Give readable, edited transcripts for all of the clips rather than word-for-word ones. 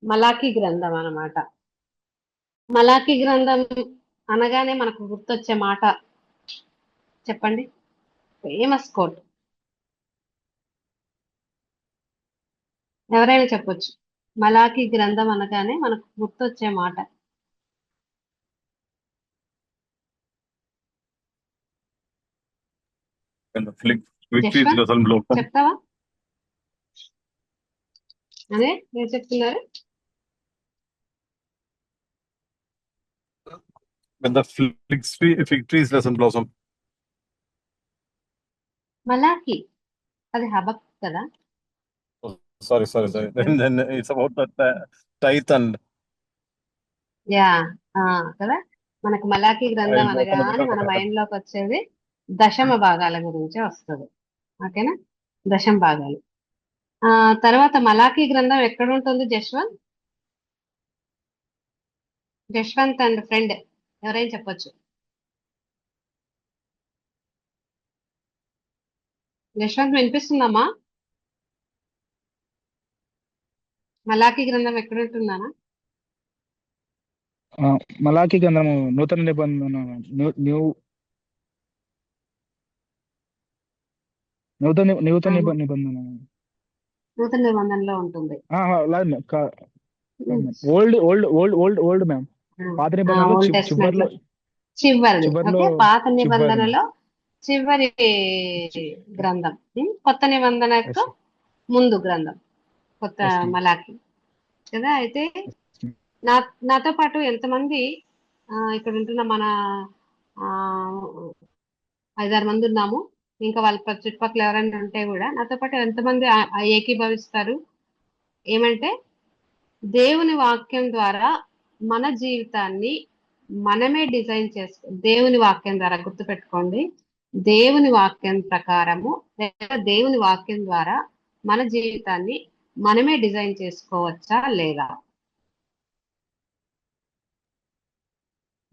మలాఖీ గ్రంథం అన్నమాట. మలాఖీ గ్రంథం అనగానే మనకు గుర్తొచ్చే మాట చెప్పండి. ఫేమస్ కోట్ ఎవరైనా చెప్పొచ్చు. మలాఖీ గ్రంథం అనగానే మనకు గుర్తొచ్చే మాట. Which is Jaswanth doesn't block. చెప్తావా? అదే ఏం చెప్తున్నారు? When the fig trees doesn't blossom. మలాఖీ అది హబక్ కదా. Oh, sorry. Then it's about the tithe and yeah కదా. మనకు మలాఖీ గ్రంథం I'll open the book అనగానే of మన heaven. మైండ్ లోకి వచ్చేది దశమ భాగాల గురించి వస్తుంది. ఓకేనా, దశమ భాగాలు. తర్వాత మలాఖీ గ్రంథం ఎక్కడ ఉంటుంది జశ్వంత్? జశ్వంత్ అండ్ ఫ్రెండ్ ఎవరైనా చెప్పొచ్చు. జశ్వంత్ వినిపిస్తుందమ్మా? మలాఖీ గ్రంథం ఎక్కడ ఉంటుందానా? మలాఖీ గ్రంథము నూతన నిబంధన నూతన నిబంధన నూతన నిబంధనలో ఉంటుంది. Old old old old old ma'am. పాత నిబంధనలో ఓల్డ్ టెస్ట్మెంట్ లో చివరిలో చివరిది. ఓకే, పాత నిబంధనలో చివరి గ్రంథం. కొత్త నిబంధనకు ముందు గ్రంథం కొత్త మలాఖీ కదా. అయితే నాతో పాటు ఎంతమంది ఇక్కడ ఉంటున్న మన 5-6 మంది ఉన్నాము. ఇంకా వాళ్ళ చుట్టుపక్కల ఎవరైనా ఉంటే కూడా నాతో పాటు ఎంతమంది ఏకీభవిస్తారు ఏమంటే, దేవుని వాక్యం ద్వారా మన జీవితాన్ని మనమే డిజైన్ చేసుకో. దేవుని వాక్యం ద్వారా గుర్తుపెట్టుకోండి, దేవుని వాక్యం ప్రకారము లేదా దేవుని వాక్యం ద్వారా మన జీవితాన్ని మనమే డిజైన్ చేసుకోవచ్చా లేదా?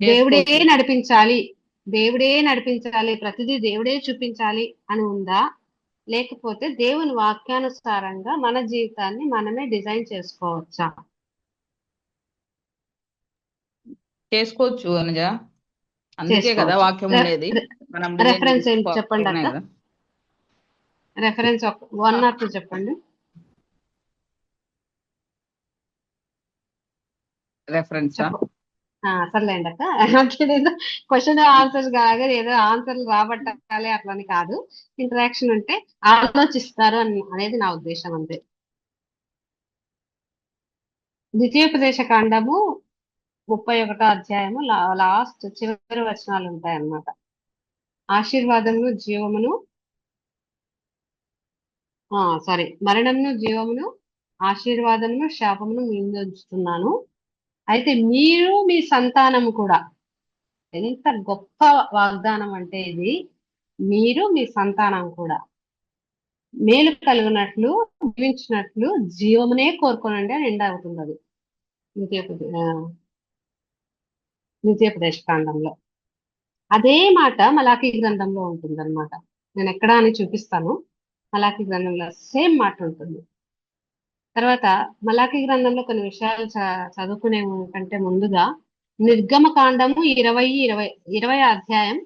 దేవుడే నడిపించాలి, దేవుడే నడిపించాలి, ప్రతిదీ దేవుడే చూపించాలి అని ఉందా? లేకపోతే దేవుని వాక్యానుసారంగా మన జీవితాన్ని మనమే డిజైన్ చేసుకోవచ్చా? చేసుకోవచ్చు అనుజ, అందుకే కదా వాక్యం ఉండేది. మనం రెఫరెన్స్ ఏంటి చెప్పండి అక్క. రెఫరెన్స్ 1 or 2 చెప్పండి. రెఫరెన్స్ సర్లేండి అక్క. క్వశ్చన్ ఆన్సర్స్ కాగా ఏదో ఆన్సర్లు రాబట్టాలి అట్లని కాదు, ఇంటరాక్షన్ ఉంటే ఆలోచిస్తారు అనేది నా ఉద్దేశం అంతే. ద్వితీయోపదేశ కాండము 31వ అధ్యాయము లాస్ట్ చివరి వచనాలు ఉంటాయన్నమాట. ఆశీర్వాదమును జీవమును మరణమును జీవమును ఆశీర్వాదమును శాపమును మీద ఉంచుతున్నాను. అయితే మీరు మీ సంతానము కూడా, ఎంత గొప్ప వాగ్దానం అంటే ఇది, మీరు మీ సంతానం కూడా మేలు కలుగునట్లు జీవించినట్లు జీవమునే కోరుకోనండి అని ఎండ్ అవుతుంది అది ద్వితీయోపదేశ కాండంలో. అదే మాట మలాఖీ గ్రంథంలో ఉంటుంది అనమాట. నేను ఎక్కడా అని చూపిస్తాను. మలాఖీ గ్రంథంలో సేమ్ మాట ఉంటుంది. తర్వాత మలాఖీ గ్రంథంలో కొన్ని విషయాలు చదువుకునే కంటే ముందుగా నిర్గమ కాండము 20 అధ్యాయం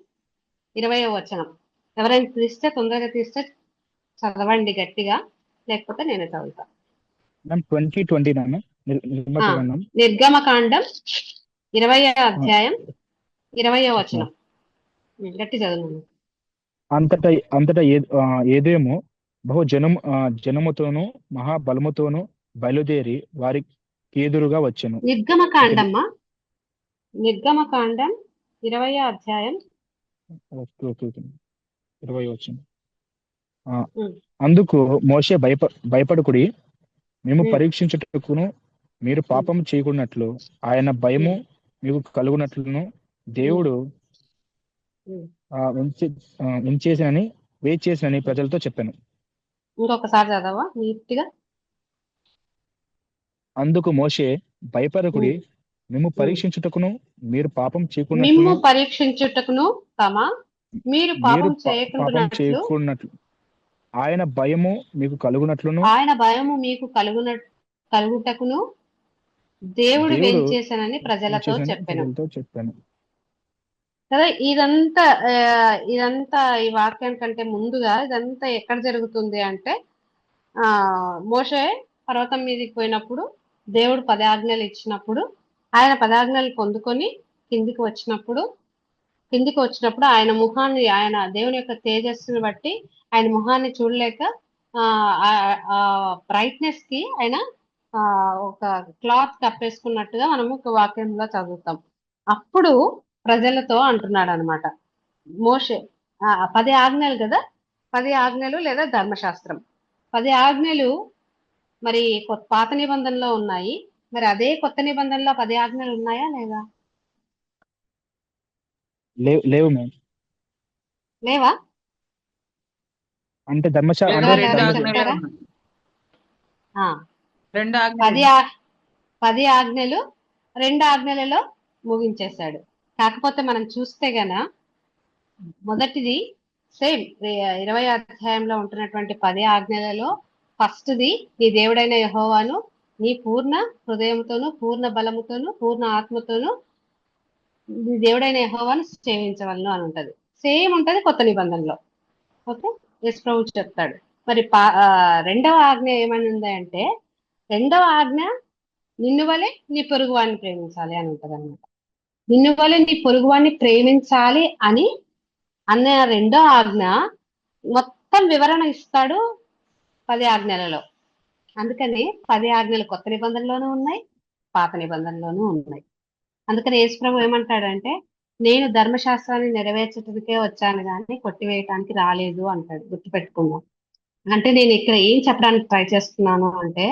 20వ వచనం ఎవరైనా తీస్తే తొందరగా తీస్తే చదవండి గట్టిగా, లేకపోతే నేనే చదువుతా. నిర్గమ కాండం 20వ అధ్యాయం 20వ వచనం గట్టి చదువు. అంతటా ఏదేమో బహు జనముతోనూ మహాబలముతోనూ బయలుదేరి వారికి ఎదురుగా వచ్చెను. నిర్గమ కాండం 20వ అధ్యాయం 20 వచ్చెను. అందుకు మోషే భయపడకుడి, మేము పరీక్షించుటకును మీరు పాపం చేయకున్నట్లు ఆయన భయము మీకు కలుగునట్లును దేవుడు వేచేసినని ప్రజలతో చెప్పాను. ఇంకొకసారి చదవా నీట్గా. అందుకు మోషే భయపడకుడి, మేము పరీక్షించుటకును మీరు పాపం చేయకున్నట్లు మీరు పాపం చేయకున్నట్లు ఆయన భయము మీకు కలుగునట్లును ఆయన భయము మీకు కలుగుటకును దేవుడు దేవుడు వేంచేశానని ప్రజలతో చేశాను చెప్పెను ప్రజలతో చెప్పాను. కదా. ఇదంతా ఇదంతా ఈ వాక్యానికంటే ముందుగా ఇదంతా ఎక్కడ జరుగుతుంది అంటే ఆ మోషే పర్వతం మీదకి పోయినప్పుడు దేవుడు 10 ఆజ్ఞలు ఇచ్చినప్పుడు ఆయన 10 ఆజ్ఞలు పొందుకొని కిందికి వచ్చినప్పుడు ఆయన ముఖాన్ని, ఆయన దేవుని యొక్క తేజస్సుని బట్టి ఆయన ముఖాన్ని చూడలేక ఆ బ్రైట్నెస్ కి ఆయన ఒక క్లాత్ కప్పేసుకున్నట్టుగా మనము ఒక వాక్యంలో చదువుతాం. అప్పుడు ప్రజలతో అంటున్నాడు అనమాట మోషే. 10 ఆజ్ఞలు కదా, 10 ఆజ్ఞలు లేదా ధర్మశాస్త్రం. 10 ఆజ్ఞలు మరి పాత నిబంధనలో ఉన్నాయి. మరి అదే కొత్త నిబంధనలో 10 ఆజ్ఞలు ఉన్నాయా లేదా? లేవు మేము. లేవా? అంటే ఎవరన్నా రెండు ఎవరైనా ఆజ్ఞలే చెప్తారా? ఉన్నాయి. ఆ 2 ఆజ్ఞలు 10 10 ఆజ్ఞలు 2 ఆజ్ఞలలో ముగించేశాడు. కాకపోతే మనం చూస్తే గన మొదటిది సేమ్ 20 అధ్యాయంలో ఉంటున్నటువంటి 10 ఆజ్ఞలలో ఫస్ట్ది నీ దేవుడైన యెహోవాను నీ పూర్ణ హృదయంతోను, పూర్ణ బలముతోను, పూర్ణ ఆత్మతోను నీ దేవుడైన యెహోవాను సేవించవలను అని ఉంటది. సేమ్ ఉంటది కొత్త నిబంధనలో. ఓకే, యేసు ప్రభు చెప్తాడు. మరి రెండవ ఆజ్ఞ ఏమని ఉంది అంటే, రెండవ ఆజ్ఞ నిన్ను వలె నీ పొరుగువాడిని ప్రేమించాలి అని ఉంటది అనమాట. నిన్ను వలె నీ పొరుగువాడిని ప్రేమించాలి అని అన్న రెండో ఆజ్ఞ మొత్తం వివరణ ఇస్తాడు 10 ఆజ్ఞలలో. అందుకని 10 ఆజ్ఞలు కొత్త నిబంధనలోనూ ఉన్నాయి, పాత నిబంధనలోనూ ఉన్నాయి. అందుకని యేసు ప్రభు ఏమంటాడంటే, నేను ధర్మశాస్త్రాన్ని నెరవేర్చడానికే వచ్చాను కానీ కొట్టివేయటానికి రాలేదు అంటాడు. గుర్తుపెట్టుకుందాం. అంటే నేను ఇక్కడ ఏం చెప్పడానికి ట్రై చేస్తున్నాను అంటే,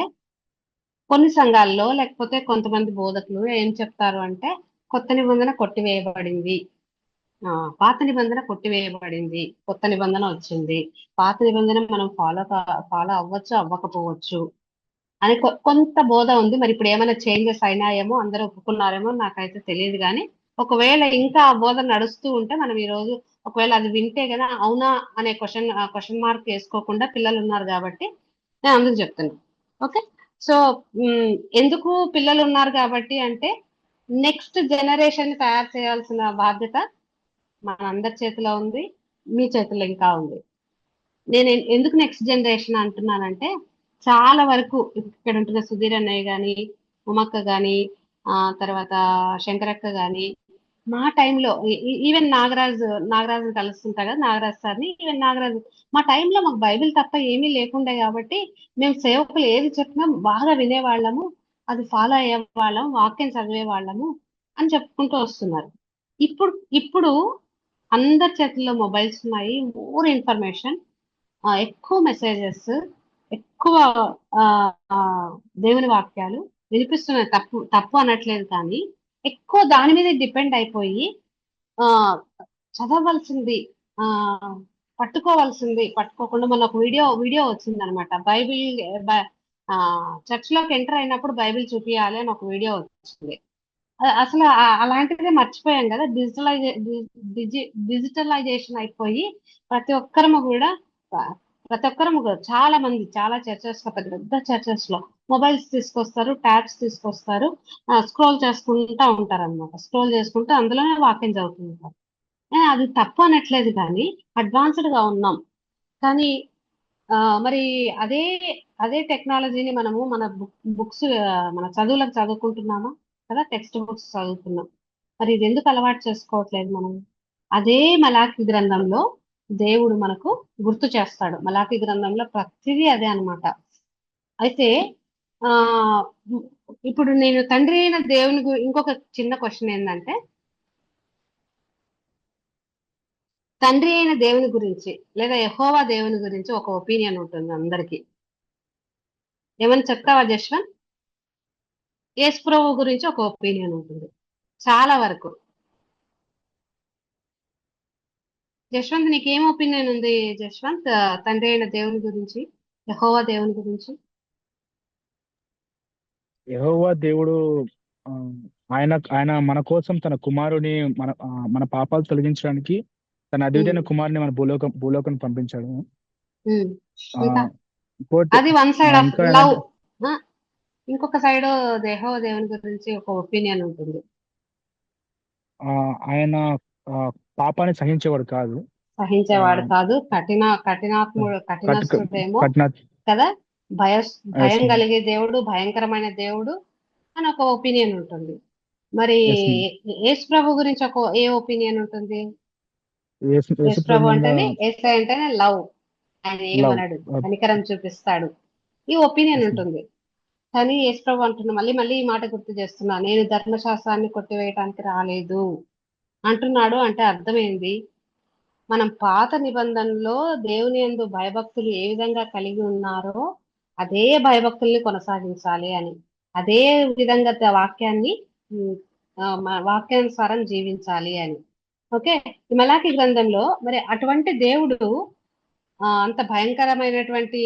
కొన్ని సంఘాల్లో లేకపోతే కొంతమంది బోధకులు ఏం చెప్తారు అంటే, కొత్త నిబంధన కొట్టివేయబడింది, పాత నిబంధన కొట్టివేయబడింది, కొత్త నిబంధన వచ్చింది. పాత నిబంధన మనం ఫాలో అవ్వచ్చు, అవ్వకపోవచ్చు అని కొంత బోధ ఉంది. మరి ఇప్పుడు ఏమైనా చేంజెస్ అయినాయేమో, అందరూ ఒప్పుకున్నారేమో నాకైతే తెలియదు. కానీ ఒకవేళ ఇంకా ఆ బోధ నడుస్తూ ఉంటే మనం ఈ రోజు ఒకవేళ అది వింటే గన అవునా అనే క్వశ్చన్ మార్క్ వేసుకోకుండా పిల్లలు ఉన్నారు కాబట్టి నేను అందుకు చెప్తున్నాను. ఓకే, సో ఎందుకు పిల్లలు ఉన్నారు కాబట్టి అంటే నెక్స్ట్ జనరేషన్ తయారు చేయాల్సిన బాధ్యత మన అందరి చేతిలో ఉంది, మీ చేతిలో ఇంకా ఉంది. నేను ఎందుకు నెక్స్ట్ జనరేషన్ అంటున్నానంటే, చాలా వరకు ఇక్కడ ఉంటున్న సుధీర్ అన్నయ్య గాని, ఉమక్క గాని, తర్వాత శంకరక్క గాని, మా టైంలో ఈవెన్ నాగరాజు కలుస్తుంటా కదా, నాగరాజు సార్ని, ఈవెన్ నాగరాజు మా టైంలో మాకు బైబిల్ తప్ప ఏమీ లేకుండే కాబట్టి మేము సేవకులు ఏది చెప్పినా బాగా వినేవాళ్ళము, అది ఫాలో అయ్యే వాళ్ళం, వాక్యం చదివే వాళ్ళము అని చెప్పుకుంటూ వస్తున్నారు. ఇప్పుడు అందరి చేతుల్లో మొబైల్స్ ఉన్నాయి, మోర్ ఇన్ఫర్మేషన్, ఎక్కువ మెసేజెస్, ఎక్కువ దేవుని వాక్యాలు వినిపిస్తున్నాయి. తప్పు అనట్లేదు, కానీ ఎక్కువ దాని మీద డిపెండ్ అయిపోయి చదవవలసింది, పట్టుకోకుండా మన ఒక వీడియో వచ్చింది అనమాట. బైబిల్ చర్చ్ లోకి ఎంటర్ అయినప్పుడు బైబిల్ చూపించాలి అని ఒక వీడియో వచ్చింది. అసలు అలాంటిదే మర్చిపోయాం కదా. డిజిటలైజేషన్ అయిపోయి ప్రతి ఒక్కరము చాలా మంది చాలా చర్చెస్ లో, పెద్ద చర్చెస్ లో మొబైల్స్ తీసుకొస్తారు, ట్యాబ్స్ తీసుకొస్తారు, స్క్రోల్ చేసుకుంటా ఉంటారు అనమాట. స్క్రోల్ చేసుకుంటూ అందులోనే వాక్యం చదువుతుంటారు. అది తప్పు అనట్లేదు, కానీ అడ్వాన్స్డ్ గా ఉన్నాం. కానీ మరి అదే టెక్నాలజీని మనము మన బుక్స్, మన చదువులకు చదువుకుంటున్నామా కదా, టెక్స్ట్ బుక్స్ చదువుతున్నాం. మరి ఇది ఎందుకు అలవాటు చేసుకోవట్లేదు మనం? అదే మలాఖీ గ్రంథంలో దేవుడు మనకు గుర్తు చేస్తాడు. మలాఖీ గ్రంథంలో ప్రతిదీ అదే అన్నమాట. అయితే ఆ ఇప్పుడు నేను తండ్రి అయిన దేవుని ఇంకొక చిన్న క్వశ్చన్ ఏంటంటే, తండ్రి అయిన దేవుని గురించి లేదా యెహోవా దేవుని గురించి ఒక ఒపీనియన్ ఉంటుంది అందరికి. ఏమని చెప్తావా జశ్వంత్? యేసు ప్రభువు గురించి ఒక ఒపీనియన్ ఉంటుంది చాలా వరకు. జశ్వంత్, నీకేం ఒపీనియన్ ఉంది జశ్వంత్ తండ్రి అయిన దేవుని గురించి, యెహోవా దేవుని గురించి? యెహోవా దేవుడు ఆ, ఆయన మన కోసం తన కుమారుని మన పాపాలు తొలగించడానికి తన అద్వితీయ కుమారుని మన భూలోకం పంపించాడు. ఇంకా ఇంకోటి అది వన్ సైడ్ ఆఫ్ ఇంకా లవ్. ఇంకొక సైడ్ దేవుని గురించి ఒక ఒపీనియన్ ఉంటుంది. ఆయన పాపాన్ని సహించేవాడు కాదు. సహించేవాడు ఆ, కాదు, కఠినస్తుడేమో కఠిన కదా, భయం ఎస్ కలిగే దేవుడు, భయంకరమైన దేవుడు అని ఒక ఒపీనియన్ ఉంటుంది. మరి ఎస్ యేసు ప్రభు గురించి ఏ ఒపీనియన్ ఉంటుంది? యేసు యేసు ప్రభు మీద అంటేనే, యేసయ్య అంటేనే లవ్. ఆయన లవ్. ఏమనడు, కనికరం చూపిస్తాడు, ఈ ఒపీనియన్ ఎస్ ఉంటుంది. కానీ యేసు ప్రభు అంటున్నా, మళ్ళీ మళ్ళీ ఈ మాట గుర్తు చేస్తున్నా, నేను ధర్మశాస్త్రాన్ని కొట్టివేయటానికి రాలేదు అంటున్నాడు. అంటే అర్థమైంది, మనం పాత నిబంధనలో దేవుని యందు భయభక్తులు ఏ విధంగా కలిగి ఉన్నారో అదే భయభక్తుల్ని కొనసాగించాలి అని, అదే విధంగా వాక్యాన్ని ఉమ్, వాక్యానుసారం జీవించాలి అని. ఓకే, ఈ మలాకి గ్రంథంలో మరి అటువంటి దేవుడు, అంత భయంకరమైనటువంటి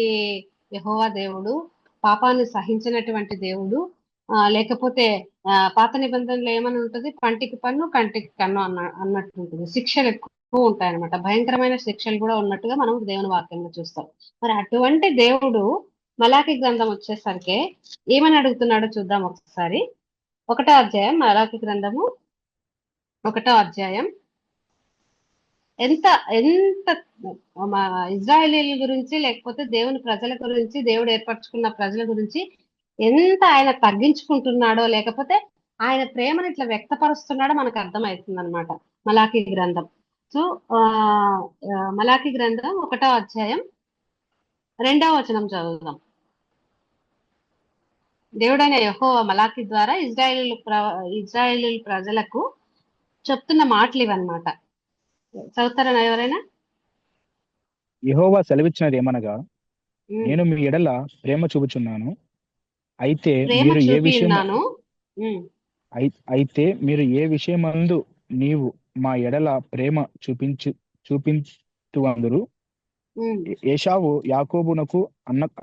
యెహోవా దేవుడు, పాపాన్ని సహించినటువంటి దేవుడు, లేకపోతే పాత నిబంధనలో ఏమని ఉంటుంది, పంటికి పన్ను కంటికి కన్ను అన్నట్టు ఉంటుంది. శిక్షలు ఎక్కువ ఉంటాయి అనమాట, భయంకరమైన శిక్షలు కూడా ఉన్నట్టుగా మనం దేవుని వాక్యంలో చూస్తాం. మరి అటువంటి దేవుడు మలాకి గ్రంథం వచ్చేసరికి ఏమని అడుగుతున్నాడో చూద్దాం ఒకసారి. 1వ అధ్యాయం, మలాకి గ్రంథము 1వ అధ్యాయం. ఎంత ఎంత మా ఇజ్రాయేలీల గురించి, లేకపోతే దేవుని ప్రజల గురించి, దేవుడు ఏర్పరచుకున్న ప్రజల గురించి ఎంత ఆయన తగ్గించుకుంటున్నాడో, లేకపోతే ఆయన ప్రేమను ఇట్లా వ్యక్తపరుస్తున్నాడో మనకు అర్థమవుతుంది అనమాట మలాకి గ్రంథం. సో మలాకి గ్రంథం 1వ అధ్యాయం 2వ వచనం చదువుదాం. దేవుడైన యెహోవా మలాకి ద్వారా ఇజ్రాయేలీల ప్రజలకు చెప్తున్న మాటలు ఇవన్నమాట. చదువుతారా ఎవరైనా? యెహోవా సెలవిచ్చినది ఏమనగా, ఉమ్. నేను మీ ఎడల ప్రేమ చూపుచున్నాను, అయితే ప్రేమ మీరు ఏ చూపి విషయం ఉన్నాను. అయితే మీరు ఏ విషయమందు నీవు మా ఎడల ప్రేమ చూపించువాందురు. ఏశావు యాకోబునకు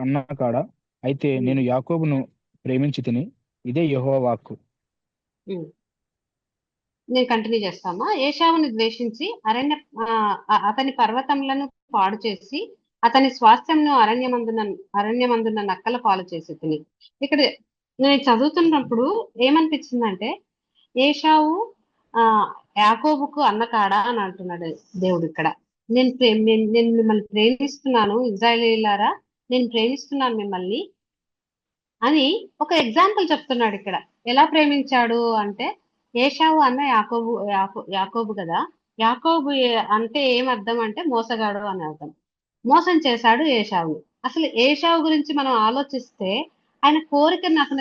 అన్న కాడ, అయితే నేను యాకోబును ప్రేమించి తిని, ఇదే యెహోవా వాక్కు. నేను కంటిన్యూ చేస్తామా. ఏశావుని ద్వేషించి అతని పర్వతములను పాడు చేసి, అతని స్వాస్థ్యంను అరణ్యమందున నక్కల పాలు చేసి తిని. ఇక్కడ నేను చదువుతున్నప్పుడు ఏమనిపించిందంటే, ఏశావు యాకోబుకు అన్నకాడా అని అంటున్నాడు దేవుడు ఇక్కడ. నేను మిమ్మల్ని ప్రేమిస్తున్నాను ఇజ్రాయేలీయులారా, నేను ప్రేమిస్తున్నాను మిమ్మల్ని అని ఒక ఎగ్జాంపుల్ చెప్తున్నాడు ఇక్కడ. ఎలా ప్రేమించాడు అంటే, ఏశావు అన్న యాకోబు కదా. యాకోబు అంటే ఏమర్థం అంటే మోసగాడు అని అర్థం. మోసం చేశాడు ఏశావు. అసలు ఏశావు గురించి మనం ఆలోచిస్తే, ఆయన కోరిక నాకు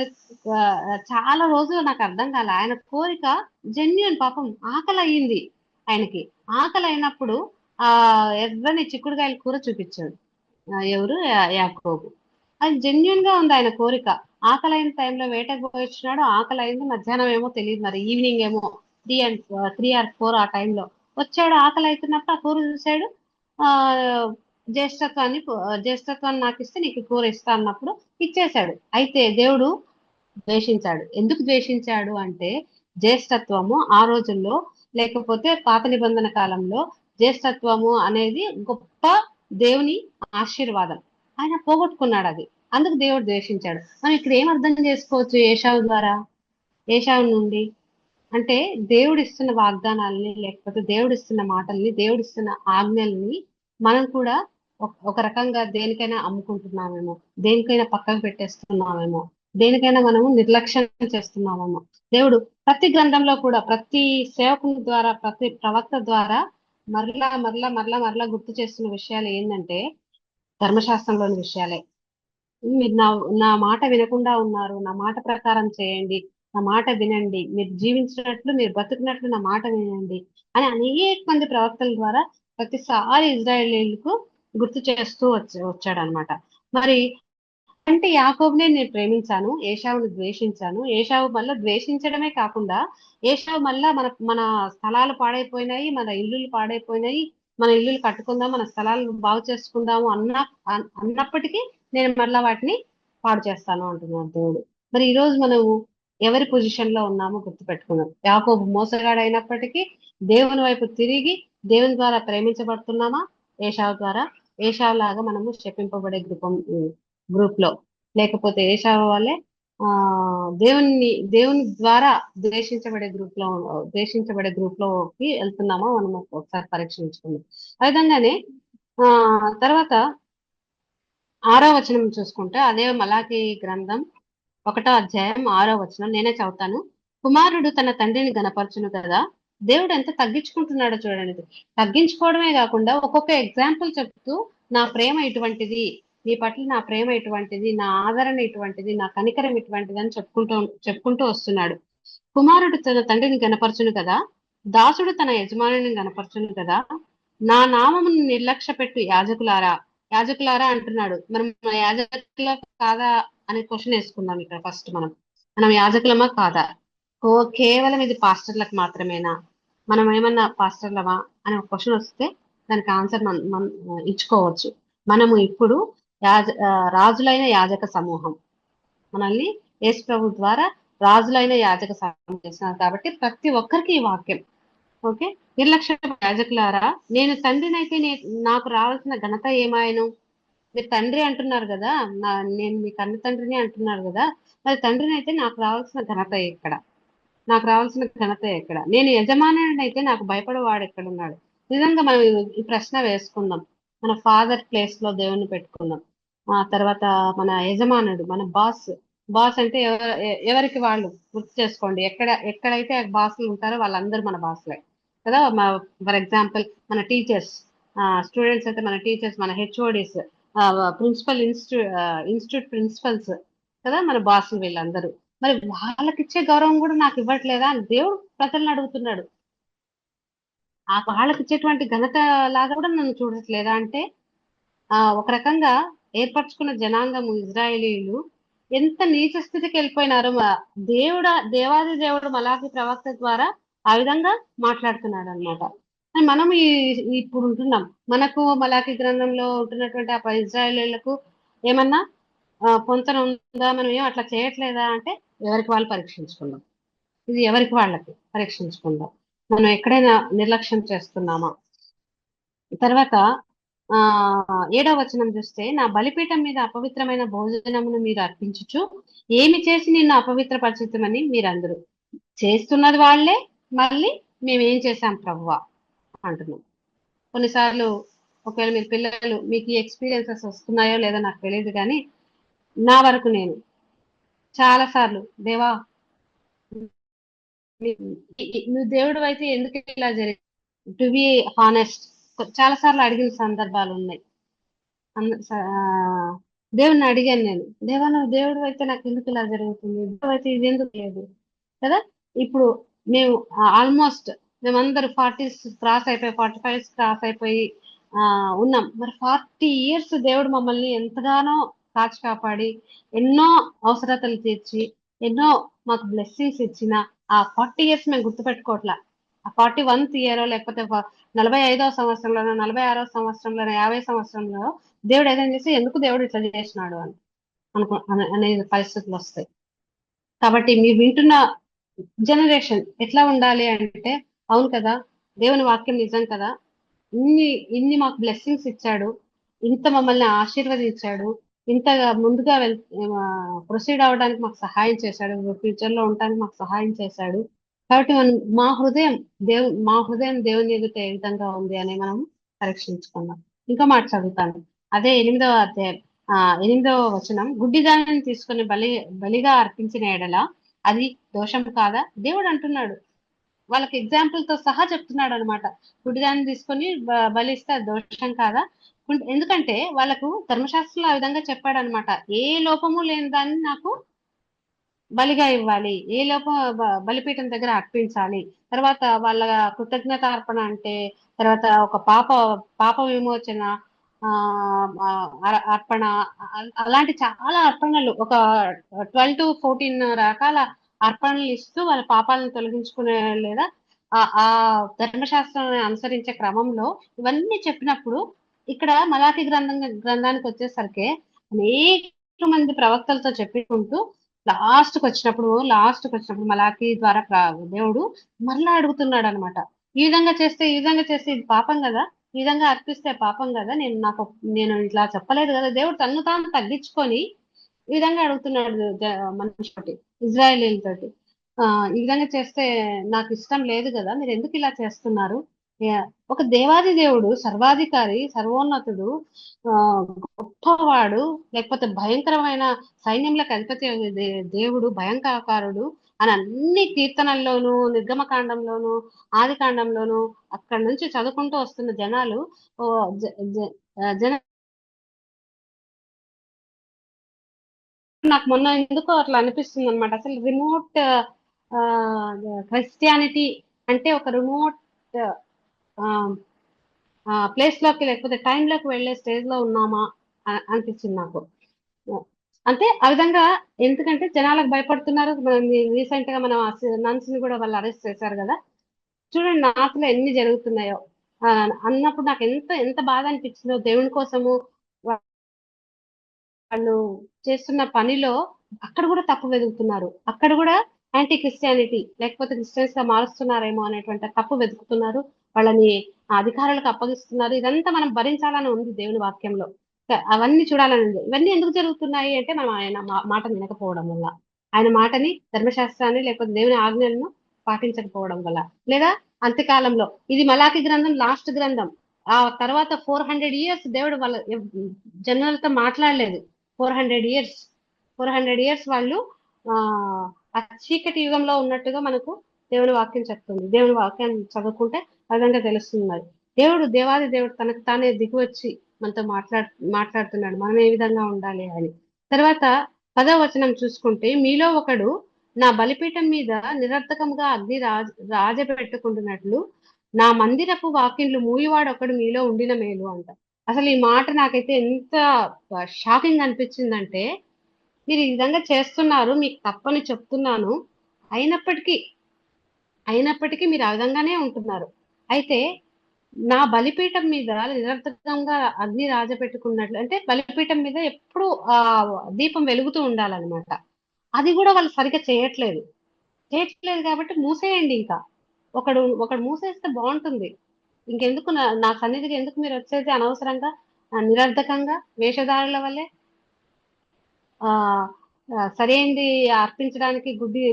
చాలా రోజులు నాకు అర్థం కాల. ఆయన కోరిక జెన్యున్, పాపం ఆకలి అయ్యింది ఆయనకి. ఆకలి అయినప్పుడు ఎర్రని చిక్కుడుకాయల కూర చూపించాడు ఎవరు, యాకోబు. అది జెన్యున్ గా ఉంది ఆయన కోరిక. ఆకలి అయిన టైంలో వేటకు పోయిచ్చినాడు, ఆకలి అయింది, మధ్యాహ్నం ఏమో తెలియదు, మరి ఈవినింగ్ ఏమో 3 or 4 ఆ టైంలో వచ్చాడు. ఆకలి అవుతున్నప్పుడు ఆ కూర చూశాడు. జ్యేష్ఠత్వాన్ని నాకు ఇస్తే నీకు కూర ఇస్తా అన్నప్పుడు ఇచ్చేశాడు. అయితే దేవుడు ద్వేషించాడు. ఎందుకు ద్వేషించాడు అంటే, జ్యేష్ఠత్వము ఆ రోజుల్లో, లేకపోతే పాత నిబంధన కాలంలో జ్యేష్ఠత్వము అనేది గొప్ప దేవుని ఆశీర్వాదం. ఆయన పోగొట్టుకున్నాడు అది, అందుకు దేవుడు ద్వేషించాడు. మనం ఇక్కడ ఏం అర్థం చేసుకోవచ్చు ఏశావు ద్వారా, ఏశావు నుండి అంటే, దేవుడిస్తున్న వాగ్దానాలని, లేకపోతే దేవుడిస్తున్న మాటల్ని, దేవుడిస్తున్న ఆజ్ఞల్ని మనం కూడా ఒక రకంగా దేనికైనా అమ్ముకుంటున్నామేమో, దేనికైనా పక్కకు పెట్టేస్తున్నామేమో, దేనికైనా మనము నిర్లక్ష్యం చేస్తున్నామేమో. దేవుడు ప్రతి గ్రంథంలో కూడా, ప్రతి సేవకుని ద్వారా, ప్రతి ప్రవక్త ద్వారా మరలా మరలా మరలా మరలా గుర్తు చేస్తున్న విషయాలు ఏంటంటే, ధర్మశాస్త్రంలోని విషయాలే. మీరు నా మాట వినకుండా ఉన్నారు, నా మాట ప్రకారం చేయండి, నా మాట వినండి, మీరు జీవించినట్లు, మీరు బతుకున్నట్లు నా మాట వినండి అని అనేక మంది ప్రవక్తల ద్వారా ప్రతిసారి ఇజ్రాయేలీలకు గుర్తు చేస్తూ వచ్చాడు అనమాట. మరి అంటే యాకోబునే నేను ప్రేమించాను, ఏశావుని ద్వేషించాను. ఏశావు మళ్ళా ద్వేషించడమే కాకుండా, ఏశావు మళ్ళా మన స్థలాలు పాడైపోయినాయి, మన ఇల్లులు పాడైపోయినాయి, మన ఇల్లులు కట్టుకుందాం, మన స్థలాలు బాగు చేసుకుందాము అన్నప్పటికీ నేను మళ్ళా వాటిని పాడు చేస్తాను అంటున్నాడు దేవుడు. మరి ఈ రోజు మనము ఎవరి పొజిషన్ లో ఉన్నామో గుర్తుపెట్టుకున్నాం. యాకోబు మోసగాడు అయినప్పటికీ దేవుని వైపు తిరిగి దేవుని ద్వారా ప్రేమించబడుతున్నామా? ఏశావు ద్వారా. ఏశావు లాగా మనము శపింపబడే గ్రూప్ లో, లేకపోతే ఏశావు వాళ్ళే ఆ దేవుని ద్వారా ద్వేషించబడే గ్రూప్ లోకి వెళ్తున్నామో మనం ఒకసారి పరీక్షించుకుందాం. ఆ విధంగానే ఆ తర్వాత 6వ వచనం చూసుకుంటే అదే మలాకి గ్రంథం 1వ అధ్యాయం 6వ వచనం నేనే చదువుతాను. కుమారుడు తన తండ్రిని గనపరచును కదా. దేవుడు ఎంత తగ్గించుకుంటున్నాడో చూడండి. తగ్గించుకోవడమే కాకుండా ఒక్కొక్క ఎగ్జాంపుల్ చెప్తూ నా ప్రేమ ఇటువంటిది, నీ పట్ల నా ప్రేమ ఇటువంటిది, నా ఆదరణ ఇటువంటిది, నా కనికరం ఇటువంటిది అని చెప్పుకుంటూ వస్తున్నాడు. కుమారుడు తన తండ్రిని గనపరచును కదా, దాసుడు తన యజమానిని గనపరచును కదా. నా నామమును నిర్లక్ష్య పెట్టు యాజకులారా అంటున్నాడు. మనం మన యాజకుల కాదా అనే క్వశ్చన్ వేసుకుందాం. ఇక్కడ ఫస్ట్ మనం యాజకులమా కాదా? కేవలం ఇది పాస్టర్లకు మాత్రమేనా, మనం ఏమన్నా పాస్టర్లమా అనే ఒక క్వశ్చన్ వస్తే దానికి ఆన్సర్ మనం ఇచ్చుకోవచ్చు. మనము ఇప్పుడు రాజులైన యాజక సమూహం, మనల్ని యేసు ప్రభు ద్వారా రాజులైన యాజక సమూహం చేస్తున్నారు కాబట్టి ప్రతి ఒక్కరికి ఈ వాక్యం ఓకే. నిర్లక్ష్య యాజకులారా, నేను తండ్రినైతే నాకు రావాల్సిన ఘనత ఏమాయను? మీరు తండ్రి అంటున్నారు కదా, నేను మీ కన్న తండ్రిని అంటున్నారు కదా, మరి తండ్రిని అయితే నాకు రావాల్సిన ఘనత ఎక్కడ? నేను యజమానుడిని అయితే నాకు భయపడేవాడు ఎక్కడున్నాడు? నిజంగా మనం ఈ ప్రశ్న వేసుకుందాం. మన ఫాదర్ ప్లేస్ లో దేవుణ్ణి పెట్టుకుందాం. ఆ తర్వాత మన యజమానుడు, మన బాస్ అంటే ఎవరికి వాళ్ళు గుర్తు చేసుకోండి. ఎక్కడైతే బాసులు ఉంటారో వాళ్ళందరూ మన బాసులే కదా. ఫర్ ఎగ్జాంపుల్ మన టీచర్స్, స్టూడెంట్స్ అయితే మన టీచర్స్, మన హెచ్ఓడిస్, ఇన్స్టిట్యూట్ ప్రిన్సిపల్స్ కదా మన బాసులు వీళ్ళందరూ. మరి వాళ్ళకి ఇచ్చే గౌరవం కూడా నాకు ఇవ్వట్లేదా అని దేవుడు ప్రజలను అడుగుతున్నాడు. ఆ వాళ్ళకి ఇచ్చేటువంటి ఘనత లాగా కూడా నన్ను చూడట్లేదా అంటే ఒక రకంగా ఏర్పరచుకున్న జనాంగము ఇజ్రాయేలీలు ఎంత నీచ స్థితికి వెళ్ళిపోయినారో దేవాది దేవుడు మలాకి ప్రవక్త ద్వారా ఆ విధంగా మాట్లాడుతున్నాడు అనమాట. మనం ఇప్పుడు ఉంటున్నాం. మనకు మలాకి గ్రంథంలో ఉంటున్నటువంటి ఆ ఇజ్రాయేలీలకు ఏమన్నా పొంతన ఉందా? మనం ఏం అట్లా చేయట్లేదా అంటే ఎవరికి వాళ్ళు పరీక్షించుకుందాం. ఇది ఎవరికి వాళ్ళకి పరీక్షించుకుందాం. మనం ఎక్కడైనా నిర్లక్ష్యం చేస్తున్నామా? తర్వాత 7వ వచనం చూస్తే, నా బలిపీఠం మీద అపవిత్రమైన భోజనమును మీరు అర్పించుచు ఏమి చేసి నిన్ను అపవిత్రపరిచితమని మీరందరూ చేస్తున్నది వాళ్ళే, మళ్ళీ మేమేం చేశాం ప్రభువా అంటున్నాం. కొన్నిసార్లు ఒకవేళ మీరు పిల్లలు మీకు ఈ ఎక్స్పీరియన్సెస్ వస్తున్నాయో లేదో నాకు తెలియదు, కానీ నా వరకు నేను చాలా సార్లు దేవా నువ్వు దేవుడు అయితే ఎందుకు ఇలా జరిగింది, టు బి హానెస్ట్ చాలా సార్లు అడిగిన సందర్భాలు ఉన్నాయి. దేవుణ్ణి అడిగాను నేను, దేవా నువ్వు దేవుడు అయితే నాకు ఎందుకు ఇలా జరుగుతుంది, దేవుడు అయితే ఇది ఎందుకు లేదు కదా. ఇప్పుడు మేము ఆల్మోస్ట్ మేమందరూ 40s క్రాస్ అయిపోయి 45s క్రాస్ అయిపోయి ఉన్నాం. మరి 40 years దేవుడు మమ్మల్ని ఎంతగానో కాచి కాపాడి ఎన్నో అవసరతలు తీర్చి ఎన్నో మాకు బ్లెస్సింగ్స్ ఇచ్చిన ఆ 40 years మేము గుర్తుపెట్టుకోవట్లా. ఆ 41th year లేకపోతే 45వ సంవత్సరంలోనో 46వ సంవత్సరంలోనో 50వ సంవత్సరంలో దేవుడు ఏదైనా చేసి ఎందుకు దేవుడు ఇట్లా చేసినాడు అని అనే పరిస్థితులు వస్తాయి. కాబట్టి మీరు వింటున్న జనరేషన్ ఎట్లా ఉండాలి అంటే, అవును కదా దేవుని వాక్యం నిజం కదా, ఇన్ని మాకు బ్లెస్సింగ్స్ ఇచ్చాడు, ఇంత మమ్మల్ని ఆశీర్వదించాడు, ఇంతగా ముందుగా ప్రొసీడ్ అవడానికి మాకు సహాయం చేశాడు, ఫ్యూచర్ లో ఉండడానికి మాకు సహాయం చేశాడు. కాబట్టి మా హృదయం దేవుని ఎదుట ఏ విధంగా ఉంది అని మనం పరీక్షించుకుందాం. ఇంకా మాట చదువుతాను. అదే 8వ అధ్యాయం 8వ వచనం, గుడ్డిదానిని తీసుకుని బలిగా అర్పించిన ఎడల అది దోషం కాదా? దేవుడు అంటున్నాడు, వాళ్ళకి ఎగ్జాంపుల్ తో సహా చెప్తున్నాడు అనమాట. గుడ్డిదాన్ని తీసుకొని బలిస్తే అది దోషం కాదా? ఎందుకంటే వాళ్ళకు ధర్మశాస్త్రంలో ఆ విధంగా చెప్పాడు అనమాట. ఏ లోపము లేని దాన్ని నాకు బలిగా ఇవ్వాలి, ఏ లోపం బలిపీఠం దగ్గర అర్పించాలి. తర్వాత వాళ్ళ కృతజ్ఞత అర్పణ అంటే, తర్వాత ఒక పాప విమోచన అర్పణ, అలాంటి చాలా అర్పణలు, ఒక 12 to 14 రకాల అర్పణలు ఇస్తూ వాళ్ళ పాపాలను తొలగించుకునే లేదా ఆ ధర్మశాస్త్రాన్ని అనుసరించే క్రమంలో ఇవన్నీ చెప్పినప్పుడు, ఇక్కడ మలాకి గ్రంథానికి వచ్చేసరికి అనేక మంది ప్రవక్తలతో చెప్పుకుంటూ లాస్ట్కి వచ్చినప్పుడు మలాకి ద్వారా దేవుడు మరలా అడుగుతున్నాడు అనమాట. ఈ విధంగా చేస్తే ఇది పాపం కదా, ఈ విధంగా అర్పిస్తే పాపం కదా, నేను ఇట్లా చెప్పలేదు కదా. దేవుడు తన్ను తాను తగ్గించుకొని ఈ విధంగా అడుగుతున్నాడు మనిషి తోటి, ఇజ్రాయేలీలతోటి. ఈ విధంగా చేస్తే నాకు ఇష్టం లేదు కదా, మీరు ఎందుకు ఇలా చేస్తున్నారు? ఒక దేవాది దేవుడు, సర్వాధికారి, సర్వోన్నతుడు, ఆ గొప్పవాడు, లేకపోతే భయంకరమైన సైన్యంలకు అధిపతి దేవుడు, భయంకరకారుడు అని అన్ని కీర్తనల్లోనూ, నిర్గమకాండంలోనూ, ఆది కాండంలోనూ అక్కడి నుంచి చదువుకుంటూ వస్తున్న జనాలు జన నాకు మొన్న ఎందుకో అట్లా అనిపిస్తుంది అనమాట. అసలు రిమోట్ క్రిస్టియానిటీ అంటే ఒక రిమోట్ ప్లేస్ లోకి, లేకపోతే టైంలోకి వెళ్ళే స్టేజ్ లో ఉన్నామా అనిపించింది నాకు. అంటే ఆ విధంగా, ఎందుకంటే జనాలకు భయపడుతున్నారు. రీసెంట్ గా మనం నన్స్ ని కూడా వాళ్ళు అరెస్ట్ చేశారు కదా. చూడండి నార్త్ లో ఎన్ని జరుగుతున్నాయో అన్నప్పుడు నాకు ఎంత ఎంత బాధ అనిపించిందో. దేవుని కోసము వాళ్ళు చేస్తున్న పనిలో అక్కడ కూడా తప్పు వెతుకుతున్నారు, అక్కడ కూడా యాంటీ క్రిస్టియానిటీ లేకపోతే క్రిస్టియన్స్ గా మారుస్తున్నారేమో అనేటువంటి తప్పు వెతుకుతున్నారు, వాళ్ళని అధికారులకు అప్పగిస్తున్నారు. ఇదంతా మనం భరించాలని ఉంది దేవుని వాక్యంలో. అవన్నీ చూడాలని ఉంది. ఇవన్నీ ఎందుకు జరుగుతున్నాయి అంటే మనం ఆయన మాటను వినకపోవడం వల్ల, ఆయన మాటని, ధర్మశాస్త్రాన్ని, లేకపోతే దేవుని ఆజ్ఞలను పాటించకపోవడం వల్ల, లేదా అంత్యకాలంలో. ఇది మలాకి గ్రంథం లాస్ట్ గ్రంథం. ఆ తర్వాత 400 years దేవుడు వాళ్ళ జనాలతో మాట్లాడలేదు. 400 years వాళ్ళు ఆ చీకటి యుగంలో ఉన్నట్టుగా మనకు దేవుని వాక్యం చెప్తుంది. దేవుని వాక్యాన్ని చదువుకుంటే అదంగా తెలుస్తుంది. దేవుడు, దేవాది దేవుడు తనకు తానే దిగివచ్చి మనతో మాట్లాడుతున్నాడు మనం ఏ విధంగా ఉండాలి అని. తర్వాత 10వ వచనం చూసుకుంటే, మీలో ఒకడు నా బలిపీఠం మీద నిరర్థకంగా అగ్ని రాజపెట్టుకుంటున్నట్లు నా మందిరపు వాకిండ్లు మూయివాడు ఒకడు మీలో ఉండిన మేలు అంట. అసలు ఈ మాట నాకైతే ఎంత షాకింగ్ అనిపించిందంటే, మీరు ఈ విధంగా చేస్తున్నారు, మీకు తప్పని చెప్తున్నాను, అయినప్పటికీ మీరు ఆ విధంగానే ఉంటున్నారు. అయితే నా బలిపీఠం మీద నిరర్థకంగా అగ్ని రాజపెట్టుకున్నట్లు, అంటే బలిపీఠం మీద ఎప్పుడు దీపం వెలుగుతూ ఉండాలన్నమాట. అది కూడా వాళ్ళు సరిగ్గా చేయట్లేదు కాబట్టి మూసేయండి. ఇంకా ఒకడు మూసేస్తే బాగుంటుంది. ఇంకెందుకు నా సన్నిధికి ఎందుకు మీరు వచ్చేది అనవసరంగా, నిరర్ధకంగా, వేషధారుల వల్లే, సరైనది అర్పించడానికి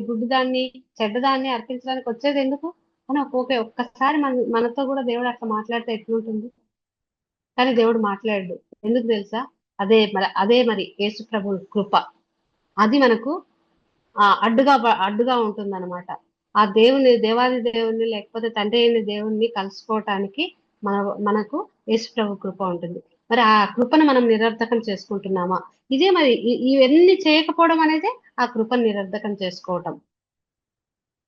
గుడ్డిదాన్ని, చెడ్డదాన్ని అర్పించడానికి వచ్చేది ఎందుకు అని ఒక్కసారి మనతో కూడా దేవుడు అట్లా మాట్లాడితే ఎట్లుంటుంది? కానీ దేవుడు మాట్లాడు. ఎందుకు తెలుసా? అదే మరి యేసు ప్రభు కృప, అది మనకు అడ్డుగా ఉంటుందన్నమాట. ఆ దేవాది దేవుణ్ణి, లేకపోతే తండ్రి అయిన దేవుణ్ణి కలుసుకోవటానికి మనకు యేసు ప్రభు కృప ఉంటుంది. మరి ఆ కృపను మనం నిరర్థకం చేసుకుంటున్నామా? ఇదే మరి ఇవన్నీ చేయకపోవడం అనేది ఆ కృపను నిరర్థకం చేసుకోవటం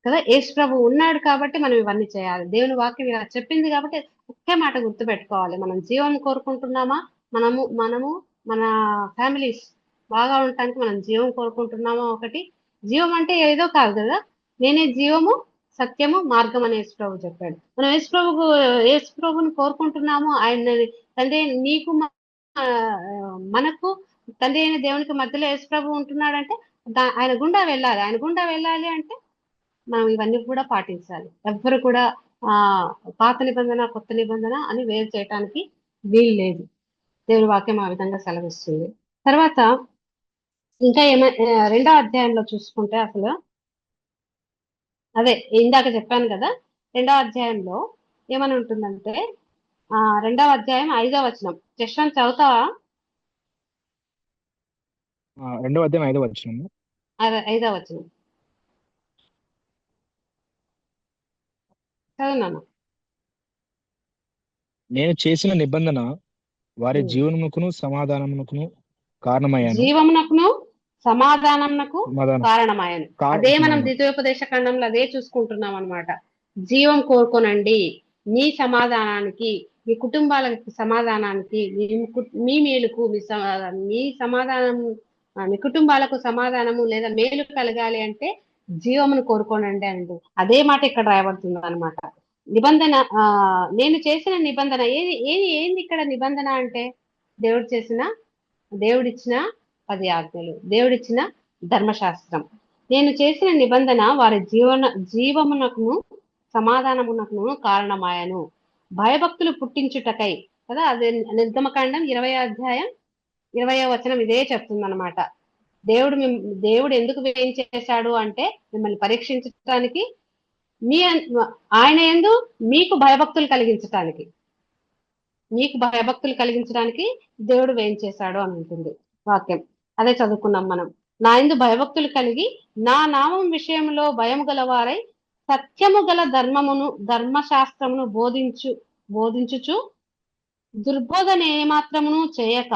కదా. యేసు ప్రభు ఉన్నాడు కాబట్టి మనం ఇవన్నీ చేయాలి. దేవుని వాక్యం ఇలా చెప్పింది కాబట్టి ఒకే మాట గుర్తుపెట్టుకోవాలి. మనం జీవం కోరుకుంటున్నామా? మనము మన ఫ్యామిలీస్ బాగా ఉండటానికి మనం జీవం కోరుకుంటున్నామా? ఒకటి, జీవం అంటే ఏదో కాదు కదా, నేనే జీవము, సత్యము, మార్గం అని యేసు ప్రభు చెప్పాడు. మనం యేసు ప్రభుని కోరుకుంటున్నాము. ఆయన తండ్రి నీకు మనకు తండ్రి అయిన దేవునికి మధ్యలో యేసు ప్రభు ఉంటున్నాడంటే ఆయన గుండా వెళ్ళాలి అంటే మనం ఇవన్నీ కూడా పాటించాలి. ఎవ్వరు కూడా పాత నిబంధన, కొత్త నిబంధన అని వేరు చేయటానికి వీలు లేదు. దేవుని వాక్యం ఆ విధంగా సెలవిస్తుంది. తర్వాత ఇంకా 2వ అధ్యాయంలో చూసుకుంటే, అసలు అదే ఇందాక చెప్పాను కదా, 2వ అధ్యాయంలో ఏమని ఉంటుందంటే, 2వ అధ్యాయం 5వ వచనం. జశ్వంత్ చదువుతావా? 2వ అధ్యాయం 5వ వచనం. 5వ వచనం చదువున్నాను. నేను చేసిన నిబంధన వారి జీవనమునకును సమాధానమునకును కారణమయ్యాను. జీవమునకును సమాధానమునకు కారణమయ్యాను. అదే మనం ద్వితీయోపదేశ ఖండంలో అదే చూసుకుంటున్నాం అన్నమాట. జీవం కోరుకోనండి, మీ సమాధానానికి, మీ కుటుంబాలకు సమాధానానికి, మీ మేలుకు, మీ సమాధానం, మీ కుటుంబాలకు సమాధానము లేదా మేలు కలగాలి అంటే జీవమును కోరుకోనండి అంటూ అదే మాట ఇక్కడ రాయబడుతుంది అనమాట. నిబంధన, నేను చేసిన నిబంధన ఏంది ఇక్కడ నిబంధన అంటే? దేవుడిచ్చిన 10 ఆజ్ఞలు, దేవుడిచ్చిన ధర్మశాస్త్రం. నేను చేసిన నిబంధన వారి జీవమునకును సమాధానమునకును కారణమాయను, భయభక్తులు పుట్టించుటకై కదా. అదే నిర్గమకాండం 20వ అధ్యాయం 20వ వచనం ఇదే చెప్తుంది అనమాట. దేవుడు ఎందుకు వేయించేశాడు అంటే మిమ్మల్ని పరీక్షించడానికి, మీ ఆయన యందు మీకు భయభక్తులు కలిగించడానికి దేవుడు వేయించేశాడు అని ఉంటుంది వాక్యం. అదే చదువుకున్నాం మనం. నా యందు భయభక్తులు కలిగి నా నామం విషయంలో భయం గలవారై సత్యము గల ధర్మశాస్త్రమును బోధించుచు దుర్బోధన ఏమాత్రమును చేయక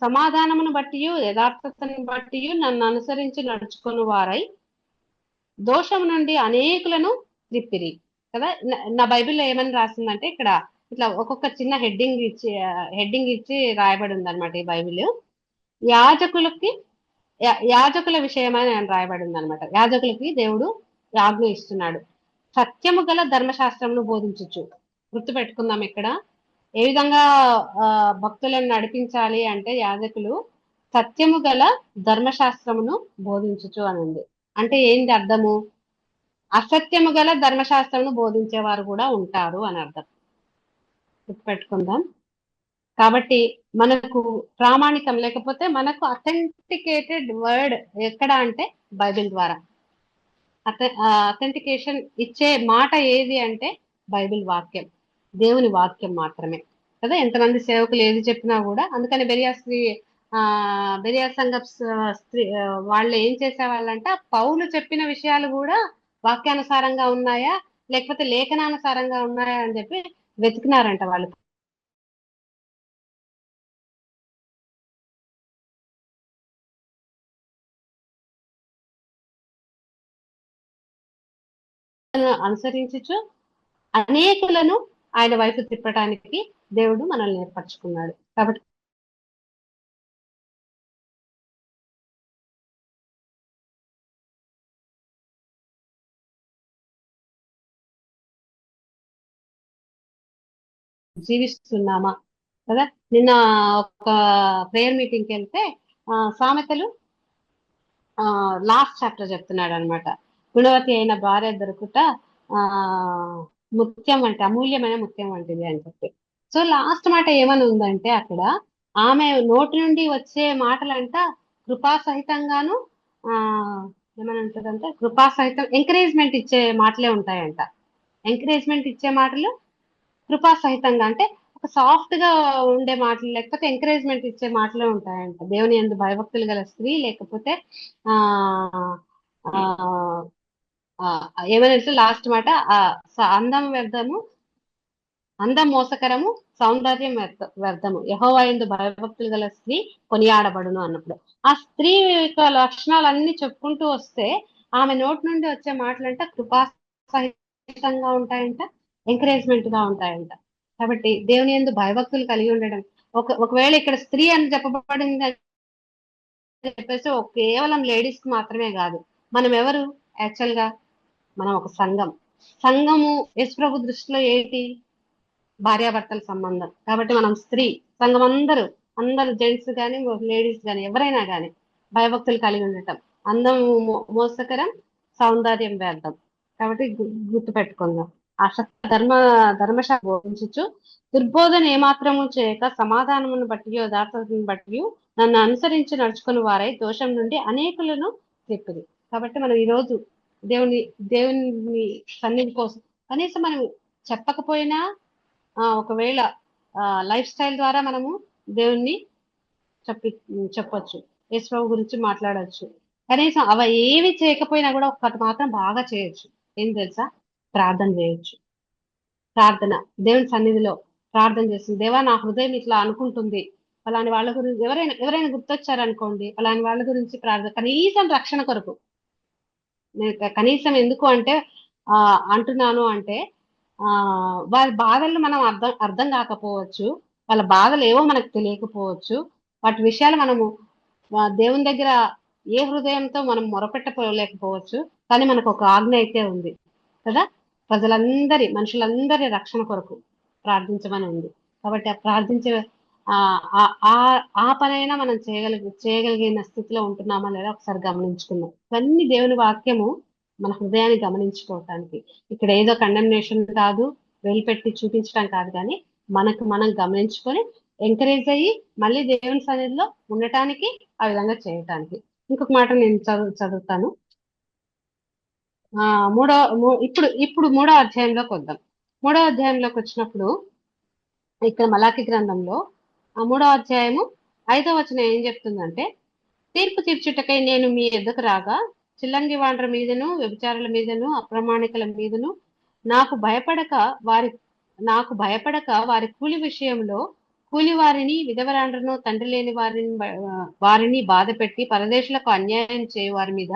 సమాధానమును బట్టి యథార్థతను బట్టి నన్ను అనుసరించి నడుచుకుని వారై దోషం నుండి అనేకులను త్రిప్పిరి కదా. నా బైబిల్లో ఏమని రాసిందంటే ఇక్కడ ఇట్లా ఒక్కొక్క చిన్న హెడ్డింగ్ ఇచ్చి రాయబడి ఉంది అనమాట ఈ బైబిల్. యాజకుల విషయమని రాయబడి ఉంది అనమాట. యాజకులకి దేవుడు ఆజ్ఞ ఇస్తున్నాడు, సత్యము గల ధర్మశాస్త్రమును బోధించచ్చు. గుర్తు పెట్టుకుందాం ఇక్కడ ఏ విధంగా భక్తులను నడిపించాలి అంటే యాజకులు సత్యము గల ధర్మశాస్త్రమును బోధించచ్చు అని ఉంది. అంటే ఏంటి అర్థము? అసత్యము గల ధర్మశాస్త్రమును బోధించేవారు కూడా ఉంటారు అని అర్థం. గుర్తుపెట్టుకుందాం. కాబట్టి మనకు ప్రామాణికం లేకపోతే మనకు అథెంటికేటెడ్ వర్డ్ ఎక్కడ అంటే బైబిల్ ద్వారా. అథెంటికేషన్ ఇచ్చే మాట ఏది అంటే బైబిల్ వాక్యం, దేవుని వాక్యం మాత్రమే కదా. ఎంతమంది సేవకులు ఏది చెప్పినా కూడా, అందుకని బెరియా సంఘ స్త్రీ వాళ్ళు ఏం చేసేవాళ్ళంటే పౌలు చెప్పిన విషయాలు కూడా వాక్యానుసారంగా ఉన్నాయా లేకపోతే లేఖనానుసారంగా ఉన్నాయా అని చెప్పి వెతికినారంట వాళ్ళు. అనుసరించు అనేకులను ఆయన వైపు తిప్పడానికి దేవుడు మనల్ని ఏర్పరచుకున్నాడు. కాబట్టి జీవిస్తున్నామా కదా. నిన్న ఒక ప్రేయర్ మీటింగ్కి వెళ్తే సామెతలు లాస్ట్ చాప్టర్ చెప్తున్నాడు అనమాట. గుణవతి అయిన భార్య దొరుకుట ముత్యం అంటే అమూల్యమైన ముత్యం వంటిది అని చెప్పి. సో లాస్ట్ మాట ఏమని ఉందంటే అక్కడ ఆమె నోటి నుండి వచ్చే మాటలంట కృపాసహితంగాను ఏమని ఉంటుందంటే కృపాసహితం ఎంకరేజ్మెంట్ ఇచ్చే మాటలే ఉంటాయంట. ఎంకరేజ్మెంట్ ఇచ్చే మాటలు కృపాసహితంగా అంటే ఒక సాఫ్ట్ గా ఉండే మాటలు లేకపోతే ఎంకరేజ్మెంట్ ఇచ్చే మాటలే ఉంటాయంట. దేవుని యందు భయభక్తులు గల స్త్రీ లేకపోతే ఏమనంటే లాస్ట్ మాట అందం మోసకరము సౌందర్యం వ్యర్థము యెహోవా యందు భయభక్తులు గల స్త్రీ కొనియాడబడును అన్నప్పుడు ఆ స్త్రీ యొక్క లక్షణాలన్నీ చెప్పుకుంటూ వస్తే ఆమె నోటి నుండి వచ్చే మాటలంట కృపాసహితంగా ఉంటాయంట, ఎంకరేజ్మెంట్ గా ఉంటాయంట. కాబట్టి దేవుని యందు భయభక్తులు కలిగి ఉండడం ఒకవేళ ఇక్కడ స్త్రీ అని చెప్పబడింది చెప్పేసి కేవలం లేడీస్ కి మాత్రమే కాదు. మనం ఎవరు యాక్చువల్ గా? మనం ఒక సంఘము యేసుప్రభు దృష్టిలో ఏంటి? భార్యాభర్తల సంబంధం. కాబట్టి మనం స్త్రీ సంఘం అందరూ జెంట్స్ కానీ లేడీస్ కానీ ఎవరైనా కానీ భయభక్తులు కలిగి ఉండటం. అందం మోసకరం, సౌందర్యం వ్యర్థం. కాబట్టి గుర్తు పెట్టుకుందాం. ధర్మశాస్త్రం బోధించు దుర్బోధన ఏమాత్రము చేయక సమాధానమును బట్టి యథార్థతను బట్టి నన్ను అనుసరించి నడుచుకుని వారై దోషం నుండి అనేకులను తిప్పిది. కాబట్టి మనం ఈరోజు దేవుని సన్నిధి కోసం కనీసం మనం చెప్పకపోయినా ఒకవేళ లైఫ్ స్టైల్ ద్వారా మనము దేవుణ్ణి చెప్పొచ్చు, యేసుప్రభు గురించి మాట్లాడచ్చు. కనీసం అవి ఏవి చేయకపోయినా కూడా ఒక్కటి మాత్రం బాగా చేయొచ్చు. ఏం తెలుసా? ప్రార్థన చేయొచ్చు. ప్రార్థన దేవుని సన్నిధిలో ప్రార్థన చేస్తుంది. దేవా నా హృదయం ఇట్లా అనుకుంటుంది, అలాంటి వాళ్ళ గురించి ఎవరైనా గుర్తొచ్చారనుకోండి, అలాంటి వాళ్ళ గురించి ప్రార్థన, కనీసం రక్షణ కొరకు. కనీసం ఎందుకు అంటే అంటున్నాను అంటే వాళ్ళ బాధలు మనం అర్థం కాకపోవచ్చు, వాళ్ళ బాధలు ఏవో మనకు తెలియకపోవచ్చు. వాటి విషయాలు మనము దేవుని దగ్గర ఏ హృదయంతో మనం మొరపెట్టలేకపోవచ్చు. కానీ మనకు ఒక ఆజ్ఞ అయితే ఉంది కదా, మనుషులందరి రక్షణ కొరకు ప్రార్థించమని ఉంది. కాబట్టి ఆ ప్రార్థించే ఆ పనైనా మనం చేయగలిగిన స్థితిలో ఉంటున్నామా లేదా ఒకసారి గమనించుకుందాం. ఇవన్నీ దేవుని వాక్యము మన హృదయాన్ని గమనించుకోవటానికి. ఇక్కడ ఏదో కండెమ్నేషన్ కాదు, వెలిపెట్టి చూపించడం కాదు, కానీ మనం గమనించుకొని ఎంకరేజ్ అయ్యి మళ్ళీ దేవుని సన్నిధిలో ఉండటానికి ఆ విధంగా చేయటానికి. ఇంకొక మాట నేను చదువుతాను. ఇప్పుడు మూడో అధ్యాయంలోకి వద్దాం. మూడో అధ్యాయంలోకి వచ్చినప్పుడు ఇక్కడ మలాకి గ్రంథంలో ఆ 3వ అధ్యాయము 5వ వచనం ఏం చెప్తుందంటే, తీర్పు తీర్చుటకై నేను మీ ఎద్దకు రాగా చిల్లంగి వాండ్ర మీదను వ్యభిచారుల మీదను అప్రమాణికుల మీదను నాకు భయపడక వారి కూలి విషయంలో కూలి వారిని విధవరాండ్రను తండ్రి లేని వారిని బాధ పెట్టి పరదేశులకు అన్యాయం చేయు వారి మీద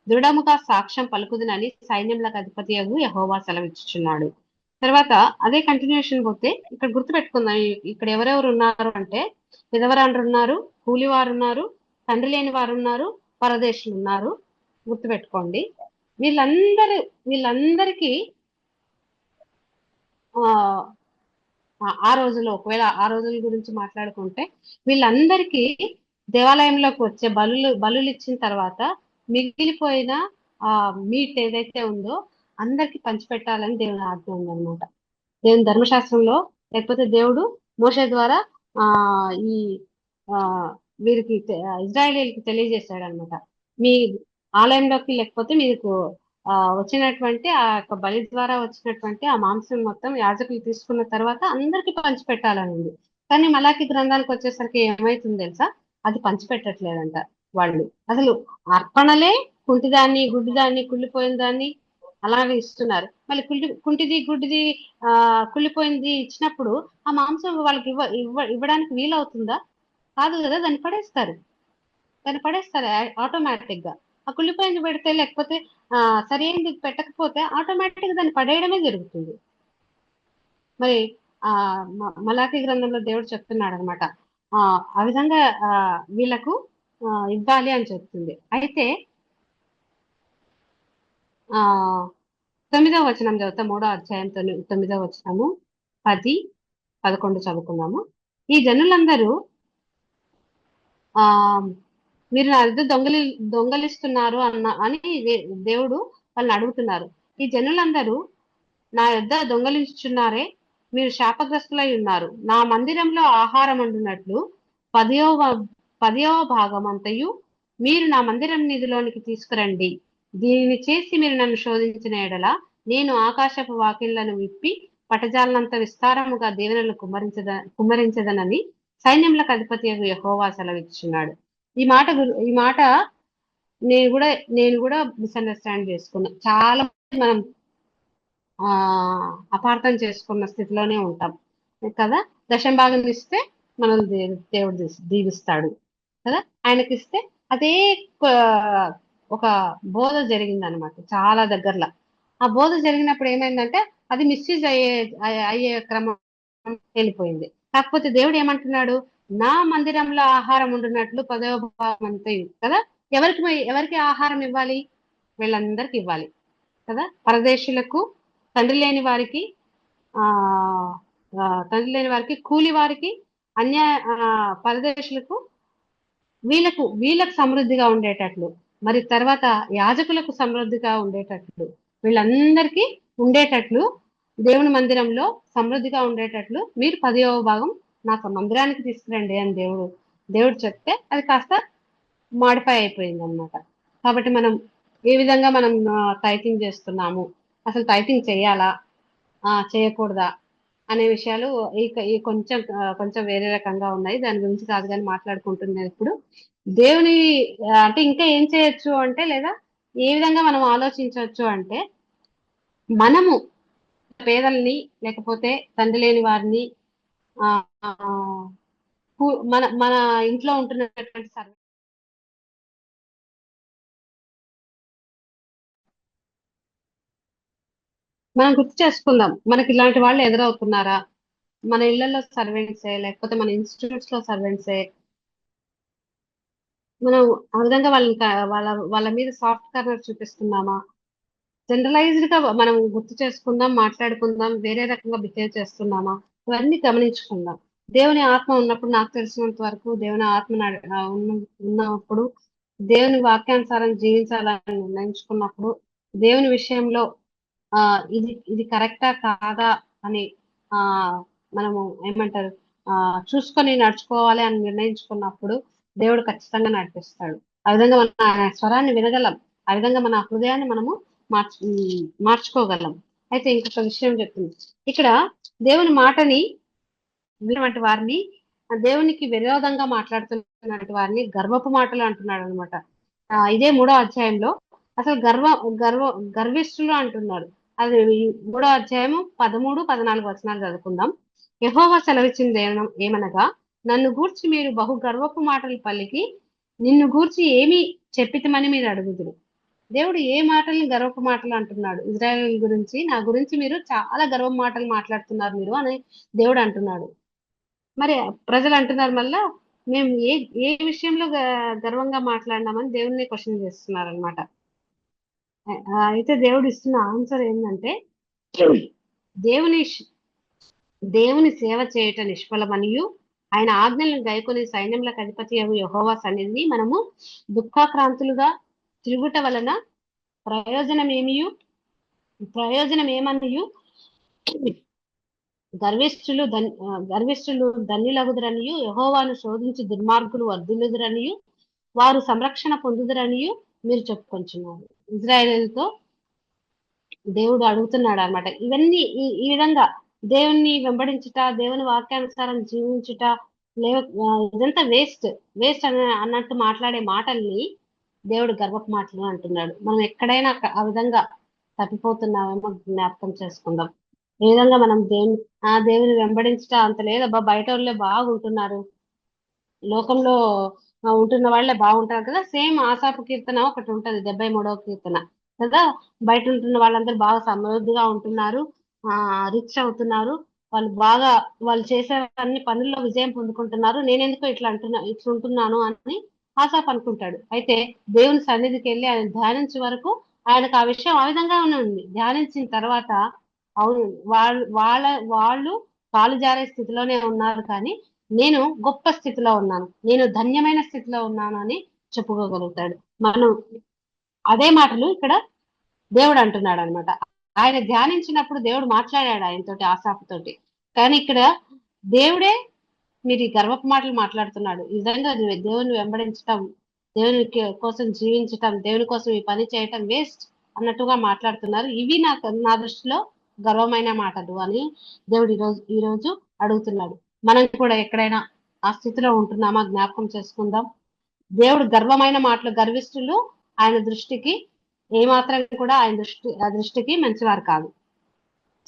దృఢముగా సాక్ష్యం పలుకుదునని సైన్యములకు అధిపతి యెహోవా సెలవిచ్చుచున్నాడు. తర్వాత అదే కంటిన్యూషన్ పోతే ఇక్కడ గుర్తుపెట్టుకుందాం, ఇక్కడ ఎవరెవరు ఉన్నారు అంటే విధవరాండ్రు ఉన్నారు, కూలివారు ఉన్నారు, తండ్రి లేని వారు ఉన్నారు, పరదేశులు ఉన్నారు. గుర్తుపెట్టుకోండి. వీళ్ళందరికీ ఆ రోజులో ఒకవేళ ఆ రోజుల గురించి మాట్లాడుకుంటే వీళ్ళందరికీ దేవాలయంలోకి వచ్చే బలులు ఇచ్చిన తర్వాత మిగిలిపోయిన మీట్ ఏదైతే ఉందో అందరికి పంచిపెట్టాలని దేవుని ఆజ్ఞ ఉందన్నమాట. దేవుని ధర్మశాస్త్రంలో, లేకపోతే దేవుడు మోషే ద్వారా ఈ వీరికి ఇజ్రాయేలీలకు తెలియజేశాడు అనమాట. మీ ఆలయంలోకి లేకపోతే మీకు వచ్చినటువంటి ఆ యొక్క బలి ద్వారా వచ్చినటువంటి ఆ మాంసం మొత్తం యాజకులు తీసుకున్న తర్వాత అందరికి పంచిపెట్టాలని ఉంది. కానీ మలాకి గ్రంథానికి వచ్చేసరికి ఏమైతుంది తెలుసా, అది పంచిపెట్టట్లేదంట. వాళ్ళు అసలు అర్పణలే కుంటిదాన్ని, గుడ్డిదాన్ని, కుళ్ళిపోయిన దాన్ని అలాగే ఇస్తున్నారు. మళ్ళీ కుంటిది గుడ్డిది కుళ్ళిపోయింది ఇచ్చినప్పుడు ఆ మాంసం వాళ్ళకి ఇవ్వడానికి వీలవుతుందా? కాదు కదా, దాన్ని పడేస్తారు ఆటోమేటిక్ గా. ఆ కుళ్ళిపోయింది పెడితే లేకపోతే సరైనది పెట్టకపోతే ఆటోమేటిక్ గా దాన్ని పడేయడమే జరుగుతుంది. మరి మలాకి గ్రంథంలో దేవుడు చెప్తున్నాడు అనమాట, ఆ విధంగా వీళ్ళకు ఇవ్వాలి అని చెప్తుంది. అయితే 9వ వచనం చదువుతా, 3వ అధ్యాయం 9వ వచనము 10, 11 చదువుకుందాము. ఈ జనులందరూ మీరు నా యొద్ద దొంగలిస్తున్నారు అని దేవుడు వాళ్ళని అడుగుతున్నారు. ఈ జనులందరూ నా యొద్ద దొంగలించుచున్నారే, మీరు శాపగ్రస్తులై ఉన్నారు. నా మందిరంలో ఆహారం వండునట్లు 10వ భాగం అంతయు మీరు నా మందిరం నిధిలోనికి తీసుకురండి. దీనిని చేసి మీరు నన్ను శోధించిన ఎడల నేను ఆకాశపు వాకిళ్లను విప్పి పటజాలనంత విస్తారముగా దీవెనలు కుమ్మరించదనని సైన్యములకు అధిపతి యెహోవా సెలవిచ్చుచున్నాడు. ఈ మాట నేను కూడా మిస్అండర్స్టాండ్ చేసుకున్నా. చాలా మనం అపార్థం చేసుకున్న స్థితిలోనే ఉంటాం కదా. దశంభాగం ఇస్తే మనల్ని దేవుడు దీవిస్తాడు కదా, ఆయనకిస్తే అదే ఒక బోధ జరిగింది అనమాట చాలా దగ్గరలో. ఆ బోధ జరిగినప్పుడు ఏమైందంటే అది మిస్యూజ్ అయ్యే క్రమం వెళ్ళిపోయింది. కాకపోతే దేవుడు ఏమంటున్నాడు, నా మందిరంలో ఆహారం ఉండునట్లు 10వ భాగం అంతే కదా. ఎవరికి ఆహారం ఇవ్వాలి? వీళ్ళందరికి ఇవ్వాలి కదా. పరదేశులకు, తండ్రి లేని వారికి, కూలి వారికి, పరదేశులకు, వీళ్ళకు సమృద్ధిగా ఉండేటట్లు, మరి తర్వాత యాజకులకు సమృద్ధిగా ఉండేటట్లు, వీళ్ళందరికీ ఉండేటట్లు దేవుని మందిరంలో సమృద్ధిగా ఉండేటట్లు మీరు 10వ భాగం నాకు మందిరానికి తీసుకురండి అని దేవుడు చెప్తే అది కాస్త మాడిఫై అయిపోయింది అనమాట. కాబట్టి మనం ఏ విధంగా మనం టైపింగ్ చేస్తున్నాము, అసలు టైపింగ్ చేయాలా చేయకూడదా అనే విషయాలు ఈ కొంచెం వేరే రకంగా ఉన్నాయి. దాని గురించి కాదు కానీ మాట్లాడుకుంటున్నాను ఇప్పుడు. దేవుని అంటే ఇంకా ఏం చేయొచ్చు అంటే, లేదా ఏ విధంగా మనం ఆలోచించవచ్చు అంటే, మనము పేదల్ని లేకపోతే తండ్రి లేని వారిని మన ఇంట్లో ఉంటున్నటువంటి మనం గుర్తు చేసుకుందాం, మనకి ఇలాంటి వాళ్ళు ఎదురవుతున్నారా? మన ఇళ్లలో సర్వెంట్సే, లేకపోతే మన ఇన్స్టిట్యూట్స్ లో సర్వెంట్సే. మనం ఆ విధంగా వాళ్ళ మీద సాఫ్ట్ కార్నర్ చూపిస్తున్నామా? జనరలైజ్డ్ గా మనం గుర్తు చేసుకుందాం, మాట్లాడుకుందాం, వేరే రకంగా బిహేవ్ చేస్తున్నామా? ఇవన్నీ గమనించుకుందాం. దేవుని ఆత్మ ఉన్నప్పుడు, నాకు తెలిసినంత వరకు దేవుని ఆత్మ ఉన్నప్పుడు, దేవుని వాక్యానుసారం జీవించాలని నిర్ణయించుకున్నప్పుడు, దేవుని విషయంలో ఇది కరెక్టా కాదా అని మనము ఏమంటారు చూసుకొని నడుచుకోవాలి అని నిర్ణయించుకున్నప్పుడు దేవుడు ఖచ్చితంగా నడిపిస్తాడు. ఆ విధంగా మన ఆయన స్వరాన్ని వినగలం. ఆ విధంగా మన హృదయాన్ని మనము మార్చుకోగలం. అయితే ఇంకొక విషయం చెప్తుంది ఇక్కడ, దేవుని మాటని విన్నటువంటి వారిని, దేవునికి విరోధంగా మాట్లాడుతున్నటువంటి వారిని గర్వపు మాటలు అంటున్నాడు అనమాట. ఇదే 3వ అధ్యాయంలో అసలు గర్విష్ఠులు అంటున్నాడు. అది 3వ అధ్యాయము 13, 14 వచనాలు చదువుకుందాం. యెహోవా సెలవిచ్చింది ఏమనగా, నన్ను గూర్చి మీరు బహు గర్వపు మాటలు పలికి నిన్ను గూర్చి ఏమి చెప్పితమని మీరు అడుగుదురు. దేవుడు ఏ మాటల్ని గర్వపు మాటలు అంటున్నాడు? ఇజ్రాయేల్ గురించి, నా గురించి మీరు చాలా గర్వం మాటలు మాట్లాడుతున్నారు మీరు అని దేవుడు అంటున్నాడు. మరి ప్రజలు అంటున్నారు మళ్ళా, మేము ఏ ఏ విషయంలో గర్వంగా మాట్లాడినామని దేవుణ్ణి క్వశ్చన్ చేస్తున్నారు అనమాట. అయితే దేవుడు ఇస్తున్న ఆన్సర్ ఏంటంటే, దేవుని దేవుని సేవ చేయట నిష్ఫలమనియు, ఆయన ఆజ్ఞలను గైకొని సైన్యములకు అధిపతి యెహోవా సన్నిధిని మనము దుఃఖాక్రాంతులుగా తిరుగుట వలన ప్రయోజనమేమనియు, గర్విష్ఠులు ధన్యులగుదురనియు, యెహోవాను శోధించి దుర్మార్గులు వర్ధిల్లుదురనియు, వారు సంరక్షణ పొందుదురనియు మీరు చెప్పుకొంచున్నారు. ఇజ్రాయేలుతో దేవుడు అడుగుతున్నాడు అనమాట. ఇవన్నీ ఈ విధంగా దేవుణ్ణి వెంబడించుట, దేవుని వాక్యానుసారం జీవించుట, ఇదంతా వేస్ట్ అన్నట్టు మాట్లాడే మాటల్ని దేవుడు గర్వపు మాటలు అంటున్నాడు. మనం ఎక్కడైనా ఆ విధంగా తప్పిపోతున్నామేమో జ్ఞాపకం చేసుకుందాం. ఏ విధంగా మనం దేవుని వెంబడించుట అంత లేదబ్బా, బయట వాళ్ళే బాగుంటున్నారు, లోకంలో ఉంటున్న వాళ్ళే బాగుంటారు కదా. సేమ్ ఆసాపు కీర్తన ఒకటి ఉంటది, 73వ కీర్తన కదా. బయట ఉంటున్న వాళ్ళందరూ బాగా సమృద్ధిగా ఉంటున్నారు, రిచ్ అవుతున్నారు, వాళ్ళు చేసే అన్ని పనుల్లో విజయం పొందుకుంటున్నారు, నేనెందుకో ఇట్లా ఉంటున్నాను అని ఆసాపు అనుకుంటాడు. అయితే దేవుని సన్నిధికి వెళ్ళి ఆయన ధ్యానించే వరకు ఆయనకు ఆ విషయం ఆ విధంగానే ఉంది. ధ్యానించిన తర్వాత అవును, వాళ్ళు కాలు జారే స్థితిలోనే ఉన్నారు, కానీ నేను గొప్ప స్థితిలో ఉన్నాను, నేను ధన్యమైన స్థితిలో ఉన్నాను అని చెప్పుకోగలుగుతాడు. మనం అదే మాటలు ఇక్కడ దేవుడు అంటున్నాడు అనమాట. ఆయన ధ్యానించినప్పుడు దేవుడు మాట్లాడాడు ఆయనతోటి, ఆసాపుతోటి. కానీ ఇక్కడ దేవుడే మీరు ఈ గర్వపు మాటలు మాట్లాడుతున్నాడు. ఈ విధంగా దేవుని వెంబడించటం, దేవుని కోసం జీవించటం, దేవుని కోసం ఈ పని చేయటం వేస్ట్ అన్నట్టుగా మాట్లాడుతున్నారు. ఇవి నా దృష్టిలో గర్వమైన మాటలు అని దేవుడు ఈరోజు అడుగుతున్నాడు. మనం కూడా ఎక్కడైనా ఆ స్థితిలో ఉంటున్నామా జ్ఞాపకం చేసుకుందాం. దేవుడు గర్వమైన మాటలు, గర్విష్ఠులు ఆయన దృష్టికి ఏమాత్రం కూడా ఆ దృష్టికి మంచివారు కాదు.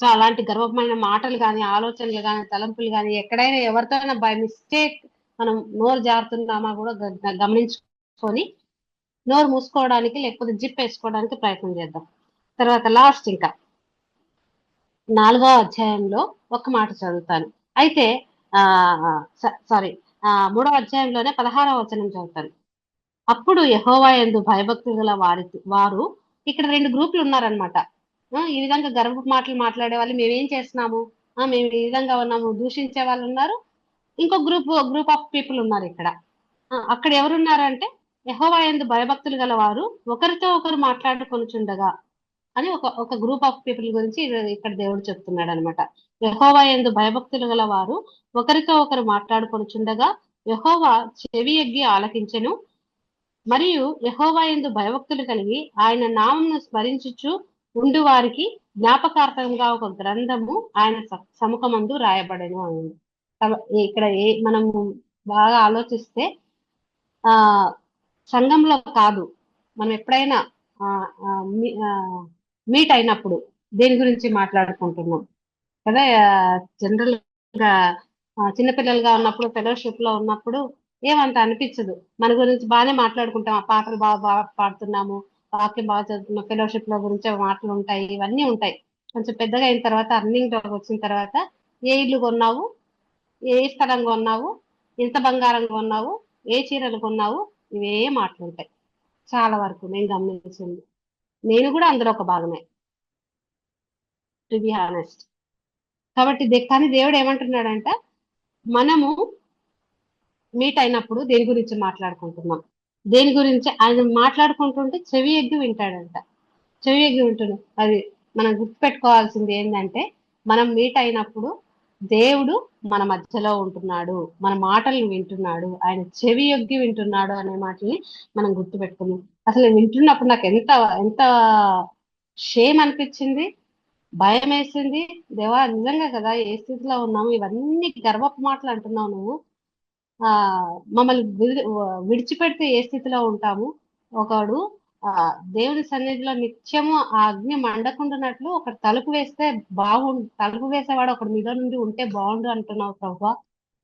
సో అలాంటి గర్వమైన మాటలు కానీ, ఆలోచనలు కానీ, తలంపులు కానీ ఎక్కడైనా ఎవరితోనైనా బై మిస్టేక్ మనం నోరు జారుతున్నామా కూడా గమనించుకొని నోరు మూసుకోవడానికి లేకపోతే జిప్ వేసుకోవడానికి ప్రయత్నం చేద్దాం. తర్వాత లాస్ట్ ఇంకా 4వ అధ్యాయంలో ఒక మాట చదువుతాను. అయితే సారీ 3వ అధ్యాయంలోనే 16వ వచనం చదువుతాను. అప్పుడు యెహోవా యందు భయభక్తులు గల వారు, ఇక్కడ 2 గ్రూపులు ఉన్నారనమాట. ఈ విధంగా గర్వపు మాటలు మాట్లాడే వాళ్ళు, మేమేం చేస్తున్నాము, మేము ఈ విధంగా ఉన్నాము, దూషించే వాళ్ళు ఉన్నారు. ఇంకో గ్రూప్ ఆఫ్ పీపుల్ ఉన్నారు ఇక్కడ. అక్కడ ఎవరున్నారంటే, యెహోవా యందు భయభక్తులు గల వారు ఒకరితో ఒకరు మాట్లాడుకొనుచుండగా అని ఒక గ్రూప్ ఆఫ్ పీపుల్ గురించి ఇక్కడ దేవుడు చెప్తున్నాడు అనమాట. యెహోవా యందు భయభక్తులు గల వారు ఒకరితో ఒకరు మాట్లాడుకొనుచుండగా యెహోవా చెవి ఎగ్గి ఆలకించెను, మరియు యెహోవా యందు భయభక్తులు కలిగి ఆయన నామమును స్మరించుచు ఉండు వారికి జ్ఞాపకార్థంగా ఒక గ్రంథము ఆయన సముఖమందు రాయబడెను అని. ఇక్కడ మనం బాగా ఆలోచిస్తే సంఘంలో కాదు, మనం ఎప్పుడైనా మీట్ అయినప్పుడు దేని గురించి మాట్లాడుకుంటున్నాం కదా. జనరల్ గా చిన్నపిల్లలుగా ఉన్నప్పుడు, ఫెలోషిప్ లో ఉన్నప్పుడు ఏమంత అనిపించదు, మన గురించి బాగానే మాట్లాడుకుంటాం, ఆ పాటలు బాగా పాడుతున్నాము, వాక్యం బాగా చదువుతున్నాం, ఫెలోషిప్ లో గురించి మాటలు ఉంటాయి, ఇవన్నీ ఉంటాయి. కొంచెం పెద్దగా అయిన తర్వాత, అర్నింగ్ వచ్చిన తర్వాత, ఏ ఇల్లు కొన్నావు, ఏ స్థలం కొన్నావు, ఎంత బంగారం కొన్నావు, ఏ చీరలు కొన్నావు, ఇవే మాటలు ఉంటాయి చాలా వరకు నేను గమనించింది. నేను కూడా అందులో ఒక భాగమే, టు బి హానెస్ట్. కాబట్టి కానీ దేవుడు ఏమంటున్నాడంట, మనము మీట్ అయినప్పుడు దేని గురించి మాట్లాడుకుంటున్నాం, దేని గురించి ఆయన మాట్లాడుకుంటుంటే చెవి ఎగ్గి వింటాడంట. చెవి ఎగ్గి వింటున్నాం. అది మనం గుర్తుపెట్టుకోవాల్సింది ఏంటంటే, మనం మీట్ అయినప్పుడు దేవుడు మన మధ్యలో ఉంటున్నాడు, మన మాటలను వింటున్నాడు, ఆయన చెవి యొగ్గి వింటున్నాడు అనే మాటని మనం గుర్తుపెట్టుకున్నాం. అసలు వింటున్నప్పుడు నాకు ఎంత ఎంత షేమ్ అనిపించింది, భయం వేసింది. దేవా, నిజంగా కదా ఏ స్థితిలో ఉన్నాము, ఇవన్నీ గర్వపు మాటలు అంటున్నావు నువ్వు. ఆ మమ్మల్ని విడిచిపెడితే ఏ స్థితిలో ఉంటాము. ఒకడు ఆ దేవుని సన్నిధిలో నిత్యము ఆ అగ్ని మండకుండానట్లు ఒక తలుపు వేస్తే తలుపు వేసేవాడు ఒకడు మీద నుండి ఉంటే బాగుండు అంటున్నావు ప్రభువా.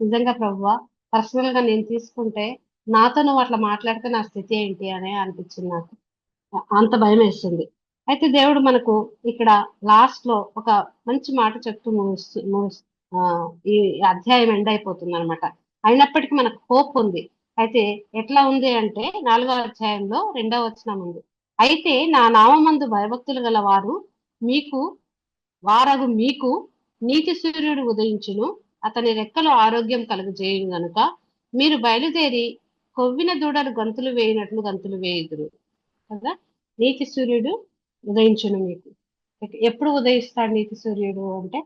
నిజంగా ప్రభువా, పర్సనల్ గా నేను తీసుకుంటే నాతో నువ్వు అట్లా మాట్లాడితే నా స్థితి ఏంటి అని అనిపించింది నాకు. అంత భయం వేస్తుంది. అయితే దేవుడు మనకు ఇక్కడ లాస్ట్ లో ఒక మంచి మాట చెప్తూ ఆ, ఈ అధ్యాయం ఎండ్ అయిపోతుంది అనమాట. అయినప్పటికీ మనకు హోప్ ఉంది. అయితే ఎట్లా ఉంది అంటే 4వ అధ్యాయంలో 2వ వచనం ఉంది. అయితే నా నామమందు భయభక్తులు గల మీకు నీతి సూర్యుడు ఉదయించును, అతని రెక్కలు ఆరోగ్యం కలుగజేయును గనుక మీరు బయలుదేరి కొవ్విన దూడలు గంతులు వేయినట్లు గంతులు వేయుదురు కదా. నీతి సూర్యుడు ఉదయించును మీకు. ఎప్పుడు ఉదయిస్తాడు నీతి సూర్యుడు అంటే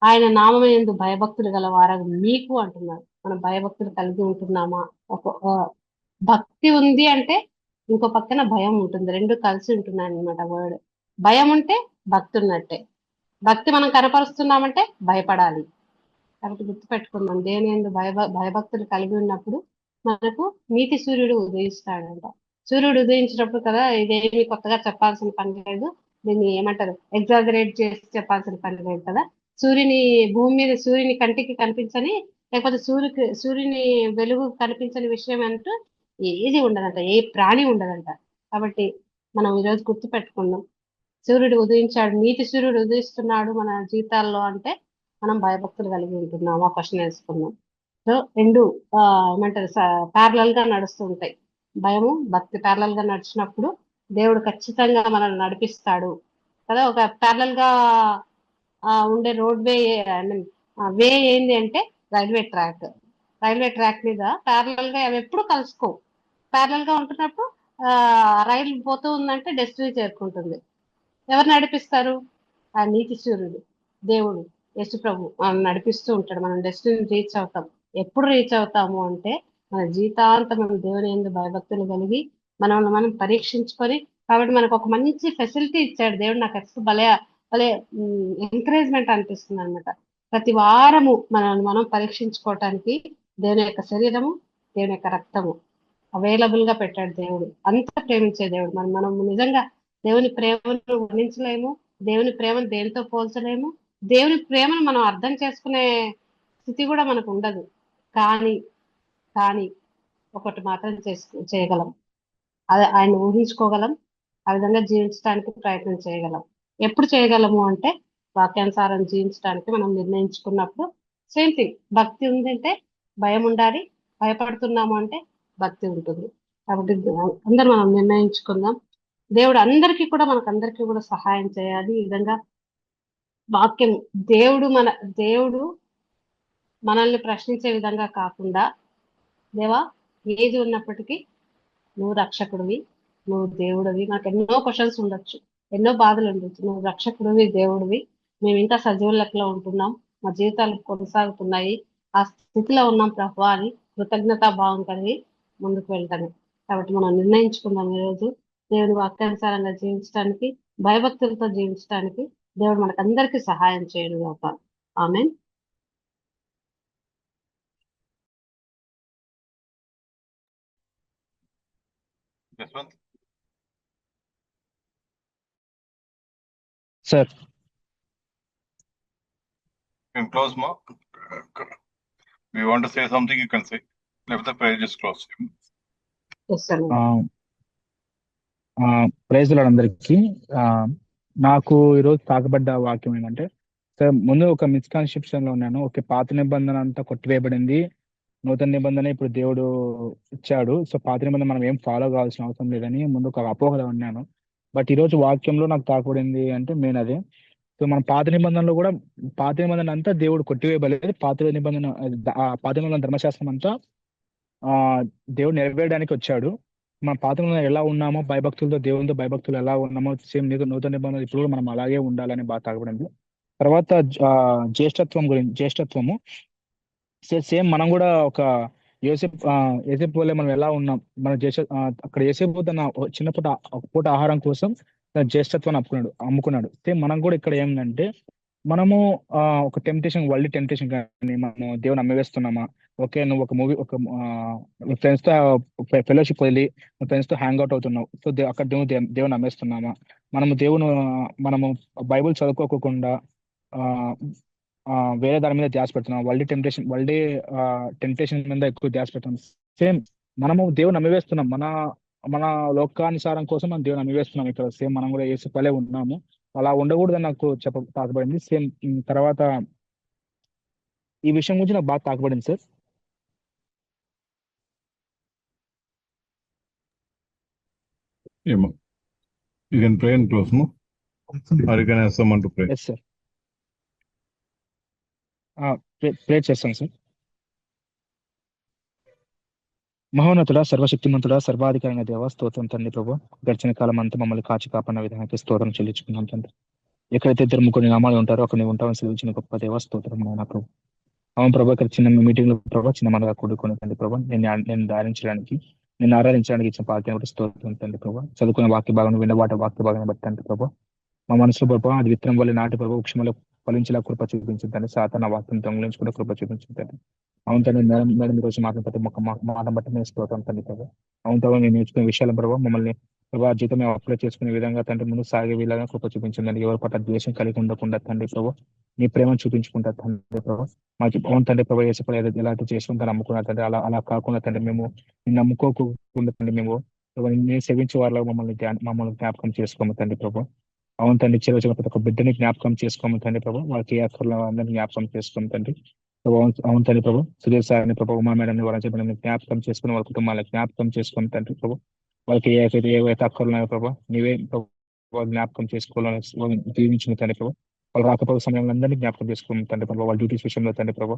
ఆయన నామయందు భయభక్తులు గల వారు మీకు అంటున్నారు. మనం భయభక్తులు కలిగి ఉంటున్నామా? భక్తి ఉంది అంటే ఇంకో పక్కన భయం ఉంటుంది, రెండు కలిసి ఉంటున్నాయి అన్నమాట. వర్డ్ భయం ఉంటే భక్తి ఉన్నట్టే. భక్తి మనం కనపరుస్తున్నామంటే భయపడాలి. కాబట్టి గుర్తుపెట్టుకుందాం, దేవుని యందు భయభక్తులు కలిగి ఉన్నప్పుడు మనకు నీతి సూర్యుడు ఉదయిస్తాడంట. సూర్యుడు ఉదయించినప్పుడు కదా, ఇదేమి కొత్తగా చెప్పాల్సిన పని లేదు, దీన్ని ఏమంటారు, ఎగ్జాగరేట్ చేసి చెప్పాల్సిన పని లేదు కదా. భూమి మీద సూర్యుని కంటికి కనిపించని, లేకపోతే సూర్యుని వెలుగు కనిపించని విషయం అంటూ ఏది ఉండదంట, ఏ ప్రాణి ఉండదంట. కాబట్టి మనం ఈరోజు గుర్తు పెట్టుకుందాం, సూర్యుడు ఉదయించాడు, నీతి సూర్యుడు ఉదయిస్తున్నాడు మన జీవితాల్లో అంటే మనం భయభక్తులు కలిగి ఉంటున్నామా క్వశ్చన్ వేసుకుందాం. సో రెండు ఏమంటారు ప్యారలల్ గా నడుస్తూ ఉంటాయి. భయము భక్తి ప్యారలల్ గా నడిచినప్పుడు దేవుడు ఖచ్చితంగా మనల్ని నడిపిస్తాడు కదా. ఒక ప్యారలల్ గా ఉండే రోడ్ వే, ఐ మీన్ వే ఏంది అంటే రైల్వే ట్రాక్ మీద ప్యారలల్ గా అవి ఎప్పుడు కలుసుకోవు. ప్యారలల్ గా ఉంటున్నప్పుడు రైలు పోతూ ఉందంటే డెస్టినీ చేరుకుంటుంది. ఎవరు నడిపిస్తారు? ఆ నీతి సూర్యుడు, దేవుడు, యేసు ప్రభు మనం నడిపిస్తూ ఉంటాడు. మనం డెస్టినీ రీచ్ అవుతాం. ఎప్పుడు రీచ్ అవుతాము అంటే మన జీవితాంతం మనం దేవుని యందు భయభక్తులు కలిగి మనల్ని మనం పరీక్షించుకొని. కాబట్టి మనకు ఒక మంచి ఫెసిలిటీ ఇచ్చాడు దేవుడు. నాకు ఎక్స్ భలే భలే ఎంకరేజ్మెంట్ అనిపిస్తుంది అనమాట. ప్రతి వారము మనల్ని మనం పరీక్షించుకోవటానికి దేవుని యొక్క శరీరము, దేవుని యొక్క రక్తము అవైలబుల్ గా పెట్టాడు దేవుడు. అంత ప్రేమించే దేవుడు. మనం నిజంగా దేవుని ప్రేమను వర్ణించలేము, దేవుని ప్రేమను దేనితో పోల్చలేము, దేవుని ప్రేమను మనం అర్థం చేసుకునే స్థితి కూడా మనకు ఉండదు. కానీ కానీ ఒకటి మాత్రం చేయగలం, అది ఆయన ఊహించుకోగలం, ఆ విధంగా జీవించడానికి ప్రయత్నం చేయగలం. ఎప్పుడు చేయగలము అంటే వాక్యానుసారం జీవించడానికి మనం నిర్ణయించుకున్నప్పుడు. సేమ్ థింగ్, భక్తి ఉందంటే భయం ఉండాలి, భయపడుతున్నాము అంటే భక్తి ఉంటుంది. కాబట్టి అందరూ మనం నిర్ణయించుకుందాం. దేవుడు మనకందరికీ కూడా సహాయం చేయాలి. ఈ విధంగా వాక్యం దేవుడు మనల్ని ప్రశ్నించే విధంగా కాకుండా, దేవా ఏది ఉన్నప్పటికీ నువ్వు రక్షకుడివి, నువ్వు దేవుడివి. నాకు ఎన్నో క్వశ్చన్స్ ఉండొచ్చు, ఎన్నో బాధలు ఉండొచ్చు, నువ్వు రక్షకుడివి, దేవుడివి. మేము ఇంకా సజీవ లెక్కలో ఉంటున్నాం, మా జీవితాలు కొనసాగుతున్నాయి, ఆ స్థితిలో ఉన్నాం ప్రభువా అని కృతజ్ఞతా భావం కలిగి ముందుకు వెళ్తాను. కాబట్టి మనం నిర్ణయించుకుందాం ఈరోజు దేవుని వాక్యానుసారంగా జీవించడానికి, భయభక్తులతో జీవించడానికి దేవుడు మనకందరికీ సహాయం చేయడు గాక. ఆమేన్. Yashwant, sir you can close, Ma. We want to say something, you can say. Let the prayer just close. చేస్తాను. ప్రైజ్ లార్డ్ అందరికీ. నాకు ఈరోజు తాకబడ్డ వాక్యం ఏంటంటే, సార్ ముందు ఒక మిస్కాన్సెప్షన్ లో ఉన్నాను. ఓకే, పాత నిబంధన అంతా కొట్టివేయబడింది, నూతన నిబంధన ఇప్పుడు దేవుడు ఇచ్చాడు, సో పాత నిబంధన మనం ఏం ఫాలో కావాల్సిన అవసరం లేదని ముందు ఒక అపోహలో ఉన్నాను. బట్ ఈరోజు వాక్యంలో నాకు తాకబడింది అంటే మెయిన్ అదే. సో మన పాత నిబంధనలో కూడా పాత నిబంధన అంతా దేవుడు కొట్టివేయబడలేదు. పాత నిబంధన ధర్మశాస్త్రం అంతా దేవుడు నెరవేయడానికి వచ్చాడు. మన పాత నిబంధన ఎలా ఉన్నామో భయభక్తులతో, దేవునితో భయభక్తులు ఎలా ఉన్నామో సేమ్ నూతన నిబంధన ఇప్పుడు కూడా మనం అలాగే ఉండాలని బాగా తాగబడింది. తర్వాత జ్యేష్ఠత్వము సేమ్ మనం కూడా ఒక యోసేపు వల్లే మనం ఎలా ఉన్నాం. మన అక్కడ యోసేపు తన చిన్నపూట ఒక పూట ఆహారం కోసం తన జ్యేష్ఠత్వాన్ని అమ్ముకున్నాడు. సేమ్ మనం కూడా ఇక్కడ ఏంటంటే మనము ఒక వరల్డ్ టెంప్టేషన్ కానీ మనం దేవుని అమ్మవేస్తున్నామా? ఓకే, నువ్వు ఒక మూవీ ఒక ఫ్రెండ్స్ తో ఫెలోషిప్ వెళ్ళి ఫ్రెండ్స్ తో హ్యాంగ్ అవుట్ అవుతున్నావు. సో అక్కడ దేవుని అమ్మేస్తున్నామా? మనము బైబుల్ చదువుకోకుండా ఆ ఆ వేరే దాని మీద ధ్యాస పెడుతున్నాం. టెంప్టేషన్ మీద ఎక్కువ ధ్యాస పెడుతున్నాం. సేమ్ మనము దేవుని నమ్మివేస్తున్నాం. మన మన లోకానుసారం కోసం మనం దేవుని నమ్మివేస్తున్నాం. ఇక్కడ సేమ్ మనం కూడా యేసు పలే ఉన్నాము. అలా ఉండకూడదని నాకు తాకబడింది. సేమ్ తర్వాత ఈ విషయం గురించి నాకు బాగా తాకబడింది సార్. ఏమో you can pray and close no or you can ask someone to pray. Yes sir, pray చేస్తాను సార్. మహోన్నతుడా, సర్వశక్తిమంతుడా, సర్వాధికారైన దేవ, స్తోత్రం తండ్రి ప్రభు. గడిచిన కాలం అంతా మమ్మల్ని కాచి కాపాడిన విధానానికి స్తోత్రం చెల్లించుకున్నాం తండ్రి. ఎక్కడైతే ఇద్దరు ముగ్గురు నామాలు ఉంటారో అక్కడ నువ్వు ఉంటావని సెలవించిన గొప్ప దేవ, స్తోత్రం నాయన ప్రభు. అవును ప్రభు, ఇక్కడ చిన్న మీటింగ్ లో ప్రభావ చిన్న మనగా కూడుకుని తండ్రి ప్రభు నేను ఆరాధించడానికి ఇచ్చిన పార్టీ కూడా స్తోత్రం తండ్రి ప్రభు. చదువుకునే వాక్య భాగం వినబాట వాక్య భాగాన్ని బట్టి తండ్రి ప్రభు మా మనసులో ప్రభావ అది విత్తనం వల్ల నాటి ప్రభు వృక్షంలో ఫలించేలా కృప చూపించిందండి. సాతాన వాక్యం దొంగలించి కూడా కృప చూపించిందండి. అవును తండ్రి, మేడం ఈరోజు మాట్లాడి మాట బట్టి నేను స్తోత్రం తండ్రి ప్రభు. అవును ప్రభావ నేను నేర్చుకునే విషయాల ప్రభావ మమ్మల్ని ప్రభావ జీతం మేము అప్లై చేసుకునే విధంగా తండ్రి ముందు సాగే విధంగా కృప చూపించిందండి. ఎవరి పట్ల ద్వేషం కలిగి ఉండకుండా తండ్రి ప్రభు నీ ప్రేమను చూపించుకుంటారు తండ్రి ప్రభు. మాకు అవును తండ్రి ప్రభు ఏసుపడి ఎలాంటి చేసుకుంటారు నమ్ముకున్నారు తండ్రి. అలా కాకుండా తండ్రి మేము నిన్ను నమ్ముకోకుండా తండ్రి మేము నేను సేవించే వారిలో మమ్మల్ని జ్ఞాపకం చేసుకోము తండ్రి ప్రభు. అవును తండ్రి, చిన్న ప్రతి ఒక్క బిడ్డని జ్ఞాపకం చేసుకోము తండ్రి ప్రభు. వాళ్ళకి ఏ అక్కర్లో అందరినీ జ్ఞాపకం చేసుకోము తండ్రి ప్రభు. అవును తండ్రి ప్రభు, సుధీర్ సార్ని ప్రభు, ఉమా మేడం వారిని జ్ఞాపకం చేసుకుని వాళ్ళ కుటుంబాలకు జ్ఞాపకం చేసుకోము తండ్రి ప్రభు. వాళ్ళకి ఏవైతే అక్కర్లు ఉన్నాయో ప్రభు నీవే జ్ఞాపకం చేసుకోవాలని జీవించిన తండ్రి ప్రభు. వాళ్ళు రాకపోయే సమయంలో అందరినీ జ్ఞాపకం చేసుకోము తండ్రి ప్రభు. వాళ్ళ డ్యూటీస్ విషయంలో తండ్రి ప్రభు.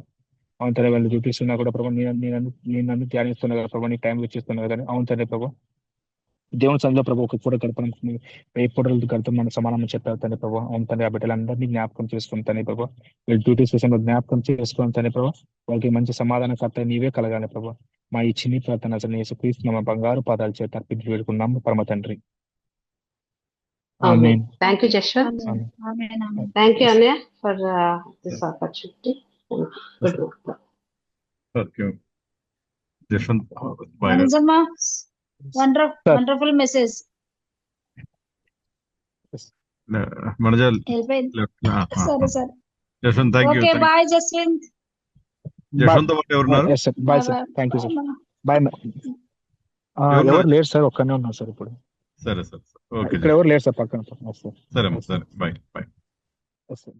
అవును తండ్రి, వాళ్ళ డ్యూటీస్ ఉన్నా కూడా ప్రభు నేను ధ్యానిస్తున్నా కదా ప్రభు, నీ టైం ఇచ్చిస్తున్నా కదా. అవును తండ్రి ప్రభు, దేవుని సంఘంలో ప్రభు ఒక పూట గడపడం ఏ పూటలు గడపడం మన సమానం చెప్పారు తండ్రి ప్రభు. అవును తండ్రి, ఆ బిడ్డలందరినీ జ్ఞాపకం చేసుకుని తండ్రి ప్రభు. వీళ్ళ డ్యూటీస్ విషయంలో జ్ఞాపకం చేసుకుని తండ్రి ప్రభు. వాళ్ళకి మంచి సమాధానకర్త నీవే కలగాలి ప్రభు. మా ఈ చిన్ని ప్రార్థన అసలు యేసుక్రీస్తు మా బంగారు పాదాలు చేత అర్పించి వేడుకున్నాము పరమ తండ్రి. Amen. Thank you Jaswanth. Amen. Thank you అన్నయ్య for this opportunity. Good okay Jaswanth bye. Anujama, wonderful message. మనజల్ Help it. Left. Sorry, sir. Jaswanth thank you. Okay, bye, Jaswint. Jaswanth పాటు ఎవరున్నారు? Yes sir, bye sir, thank you sir, bye. ఎవరు లేరు sir, ఒక్కనే ఉన్నారు sir ఇప్పుడు. సరే సార్, ఓకే ఇక్కడ ఎవరు లేరు సార్ పక్కన. సరే సరే బాయ్.